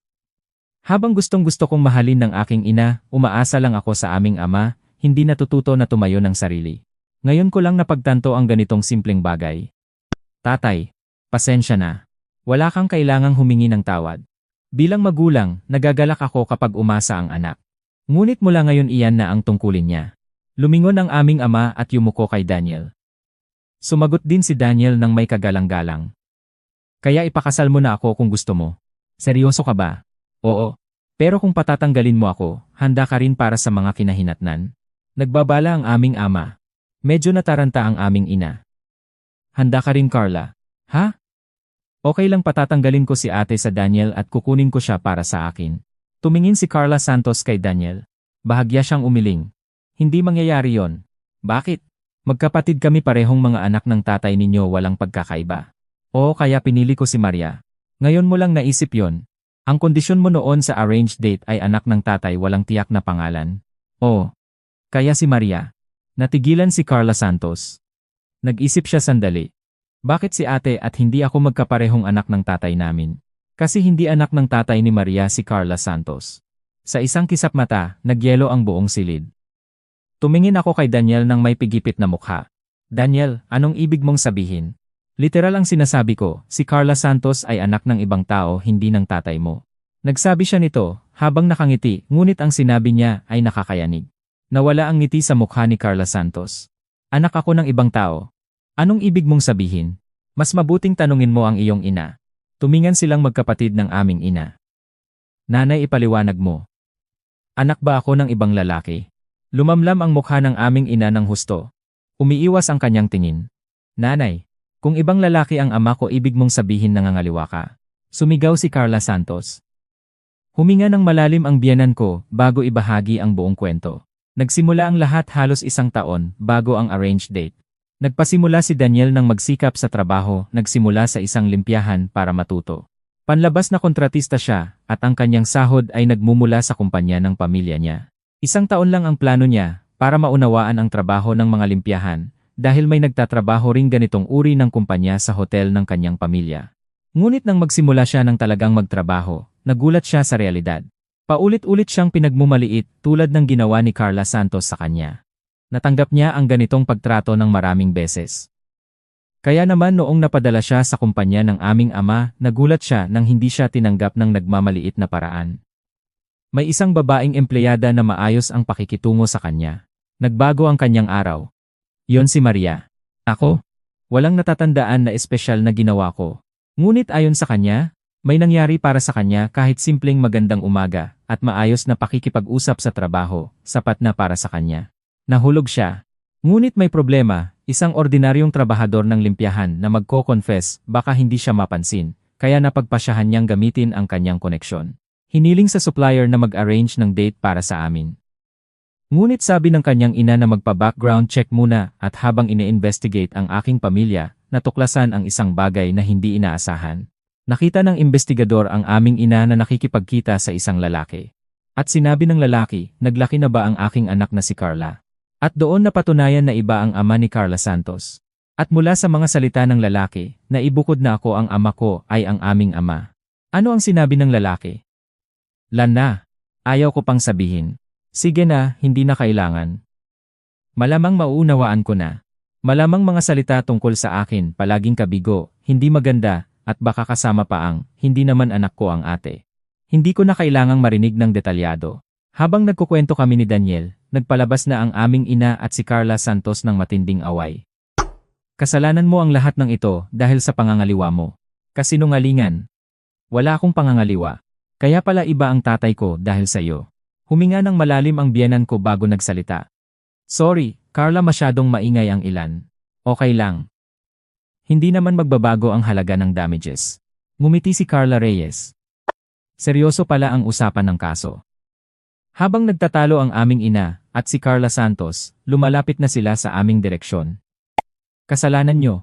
Habang gustong-gusto kong mahalin ng aking ina, umaasa lang ako sa aming ama, hindi natututo na tumayo ng sarili. Ngayon ko lang napagtanto ang ganitong simpleng bagay. Tatay, pasensya na. Wala kang kailangang humingi ng tawad. Bilang magulang, nagagalak ako kapag umasa ang anak. Ngunit mula ngayon iyan na ang tungkulin niya. Lumingon ang aming ama at yumuko kay Daniel. Sumagot din si Daniel ng may kagalang-galang. Kaya ipakasal mo na ako kung gusto mo. Seryoso ka ba? Oo. Pero kung patatanggalin mo ako, handa ka rin para sa mga kinahinatnan? Nagbabala ang aming ama. Medyo nataranta ang aming ina. Handa ka rin, Carla? Ha? Okay lang, patatanggalin ko si ate sa Daniel at kukunin ko siya para sa akin. Tumingin si Carla Santos kay Daniel. Bahagya siyang umiling. Hindi mangyayari yon. Bakit? Magkapatid kami, parehong mga anak ng tatay ninyo, walang pagkakaiba. Oo, kaya pinili ko si Maria. Ngayon mo lang naisip yon. Ang kondisyon mo noon sa arranged date ay anak ng tatay, walang tiyak na pangalan. Oo. Kaya si Maria. Natigilan si Carla Santos. Nag-isip siya sandali. Bakit si ate at hindi ako magkaparehong anak ng tatay namin? Kasi hindi anak ng tatay ni Maria si Carla Santos. Sa isang kisap mata, nagyelo ang buong silid. Tumingin ako kay Daniel ng may pigipit na mukha. Daniel, anong ibig mong sabihin? Literal ang sinasabi ko, si Carla Santos ay anak ng ibang tao, hindi ng tatay mo. Nagsabi siya nito, habang nakangiti, ngunit ang sinabi niya ay nakakayanig. Nawala ang ngiti sa mukha ni Carla Santos. Anak ako ng ibang tao. Anong ibig mong sabihin? Mas mabuting tanungin mo ang iyong ina. Tumingan silang magkapatid ng aming ina. Nanay, ipaliwanag mo. Anak ba ako ng ibang lalaki? Lumamlam ang mukha ng aming ina ng husto. Umiiwas ang kanyang tingin. Nanay, kung ibang lalaki ang ama ko, ibig mong sabihin nangangaliwa ka. Sumigaw si Carla Santos. Huminga ng malalim ang biyanan ko bago ibahagi ang buong kwento. Nagsimula ang lahat halos 1 taon bago ang arranged date. Nagpasimula si Daniel ng magsikap sa trabaho, nagsimula sa isang limpyahan para matuto. Panlabas na kontratista siya at ang kanyang sahod ay nagmumula sa kumpanya ng pamilya niya. 1 taon lang ang plano niya para maunawaan ang trabaho ng mga limpyahan dahil may nagtatrabaho ring ganitong uri ng kumpanya sa hotel ng kanyang pamilya. Ngunit nang magsimula siya ng talagang magtrabaho, nagulat siya sa realidad. Paulit-ulit siyang pinagmumaliit tulad ng ginawa ni Carla Santos sa kanya. Natanggap niya ang ganitong pagtrato ng maraming beses. Kaya naman noong napadala siya sa kumpanya ng aming ama, nagulat siya nang hindi siya tinanggap ng nagmamaliit na paraan. May isang babaeng empleyada na maayos ang pakikitungo sa kanya. Nagbago ang kanyang araw. Yon si Maria. Ako? Walang natatandaan na espesyal na ginawa ko. Ngunit ayon sa kanya, may nangyari para sa kanya kahit simpleng magandang umaga at maayos na pakikipag-usap sa trabaho, sapat na para sa kanya. Nahulog siya. Ngunit may problema, isang ordinaryong trabahador ng limpyahan na magko-confess baka hindi siya mapansin, kaya napagpasyahan niyang gamitin ang kanyang koneksyon. Hiniling sa supplier na mag-arrange ng date para sa amin. Ngunit sabi ng kanyang ina na magpa-background check muna at habang ine-investigate ang aking pamilya, natuklasan ang isang bagay na hindi inaasahan. Nakita ng investigador ang aming ina na nakikipagkita sa isang lalaki. At sinabi ng lalaki, naglaki na ba ang aking anak na si Carla? At doon napatunayan na iba ang ama ni Carla Santos. At mula sa mga salita ng lalaki, naibukod na ako ang ama ko ay ang aming ama. Ano ang sinabi ng lalaki? Lana, ayaw ko pang sabihin. Sige na, hindi na kailangan. Malamang mauunawaan ko na. Malamang mga salita tungkol sa akin, palaging kabigo, hindi maganda, at baka kasama pa ang, hindi naman anak ko ang ate. Hindi ko na kailangang marinig ng detalyado. Habang nagkukwento kami ni Daniel, nagpalabas na ang aming ina at si Carla Santos ng matinding away. Kasalanan mo ang lahat ng ito dahil sa pangangaliwa mo. Kasinungalingan. Wala akong pangangaliwa. Kaya pala iba ang tatay ko dahil sa iyo. Huminga ng malalim ang biyenan ko bago nagsalita. Sorry, Carla, masyadong maingay ang ilan. Okay lang. Hindi naman magbabago ang halaga ng damages. Ngumiti si Carla Reyes. Seryoso pala ang usapan ng kaso. Habang nagtatalo ang aming ina at si Carla Santos, lumalapit na sila sa aming direksyon. Kasalanan nyo.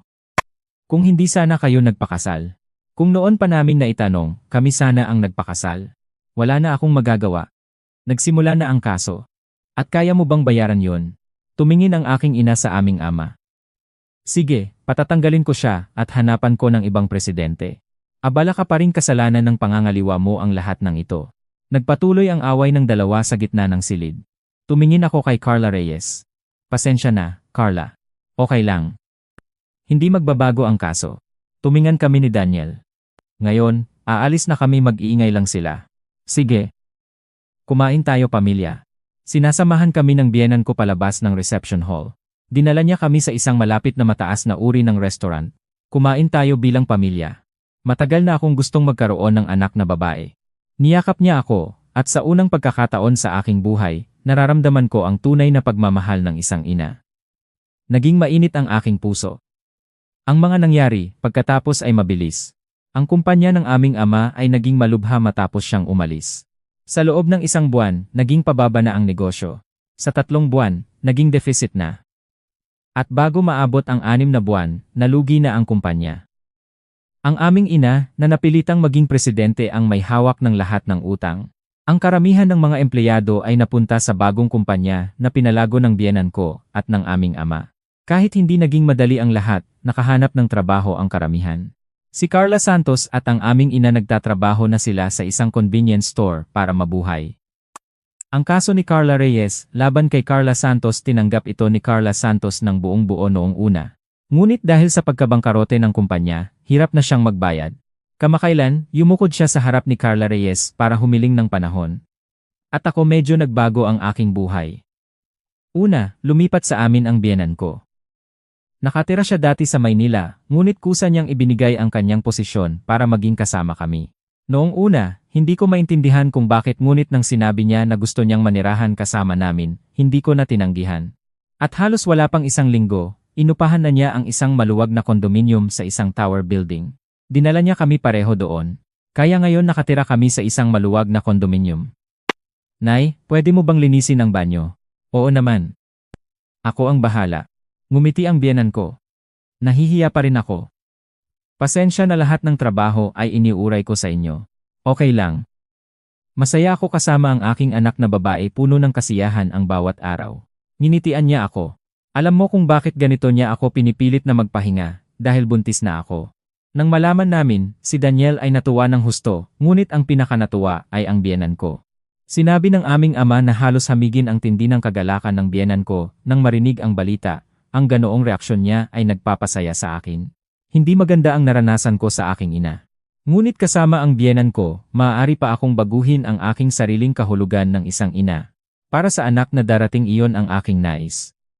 Kung hindi sana kayo nagpakasal. Kung noon pa namin naitanong, kami sana ang nagpakasal. Wala na akong magagawa. Nagsimula na ang kaso. At kaya mo bang bayaran yon? Tumingin ang aking ina sa aming ama. Sige, patatanggalin ko siya at hanapan ko ng ibang presidente. Abala ka pa rin, kasalanan ng pangangaliwa mo ang lahat ng ito. Nagpatuloy ang away ng dalawa sa gitna ng silid. Tumingin ako kay Carla Reyes. Pasensya na, Carla. Okay lang. Hindi magbabago ang kaso. Tumingan kami ni Daniel. Ngayon, aalis na kami, mag-iingay lang sila. Sige. Kumain tayo, pamilya. Sinasamahan kami ng biyenan ko palabas ng reception hall. Dinala niya kami sa isang malapit na mataas na uri ng restaurant. Kumain tayo bilang pamilya. Matagal na akong gustong magkaroon ng anak na babae. Niyakap niya ako, at sa unang pagkakataon sa aking buhay, nararamdaman ko ang tunay na pagmamahal ng isang ina. Naging mainit ang aking puso. Ang mga nangyari, pagkatapos ay mabilis. Ang kumpanya ng aming ama ay naging malubha matapos siyang umalis. Sa loob ng 1 buwan, naging pababa na ang negosyo. Sa 3 buwan, naging deficit na. At bago maabot ang 6 na buwan, nalugi na ang kumpanya. Ang aming ina, na napilitang maging presidente ang may hawak ng lahat ng utang. Ang karamihan ng mga empleyado ay napunta sa bagong kumpanya na pinalago ng biyenan ko at ng aming ama. Kahit hindi naging madali ang lahat, nakahanap ng trabaho ang karamihan. Si Carla Santos at ang aming ina nagtatrabaho na sila sa isang convenience store para mabuhay. Ang kaso ni Carla Reyes laban kay Carla Santos, tinanggap ito ni Carla Santos ng buong buo noong una. Ngunit dahil sa pagkabangkarote ng kumpanya, hirap na siyang magbayad. Kamakailan, yumukod siya sa harap ni Carla Reyes para humiling ng panahon. At ako, medyo nagbago ang aking buhay. Una, lumipat sa amin ang biyenan ko. Nakatira siya dati sa Maynila, ngunit kusa niyang ibinigay ang kanyang posisyon para maging kasama kami. Noong una, hindi ko maintindihan kung bakit, ngunit nang sinabi niya na gusto niyang manirahan kasama namin, hindi ko na tinanggihan. At halos wala pang 1 linggo, inupahan na niya ang isang maluwag na kondominium sa isang tower building. Dinala niya kami pareho doon. Kaya ngayon nakatira kami sa isang maluwag na kondominium. Nay, pwede mo bang linisin ang banyo? Oo naman. Ako ang bahala. Ngumiti ang biyenan ko. Nahihiya pa rin ako. Pasensya na, lahat ng trabaho ay iniuray ko sa inyo. Okay lang. Masaya ako kasama ang aking anak na babae, puno ng kasiyahan ang bawat araw. Nginitian niya ako. Alam mo kung bakit ganito niya ako pinipilit na magpahinga, dahil buntis na ako. Nang malaman namin, si Daniel ay natuwa ng husto, ngunit ang pinakanatuwa ay ang biyenan ko. Sinabi ng aming ama na halos hamigin ang tindi ng kagalakan ng biyenan ko nang marinig ang balita. Ang ganoong reaksyon niya ay nagpapasaya sa akin. Hindi maganda ang naranasan ko sa aking ina. Ngunit kasama ang biyenan ko, maaari pa akong baguhin ang aking sariling kahulugan ng isang ina. Para sa anak na darating iyon ang aking nais.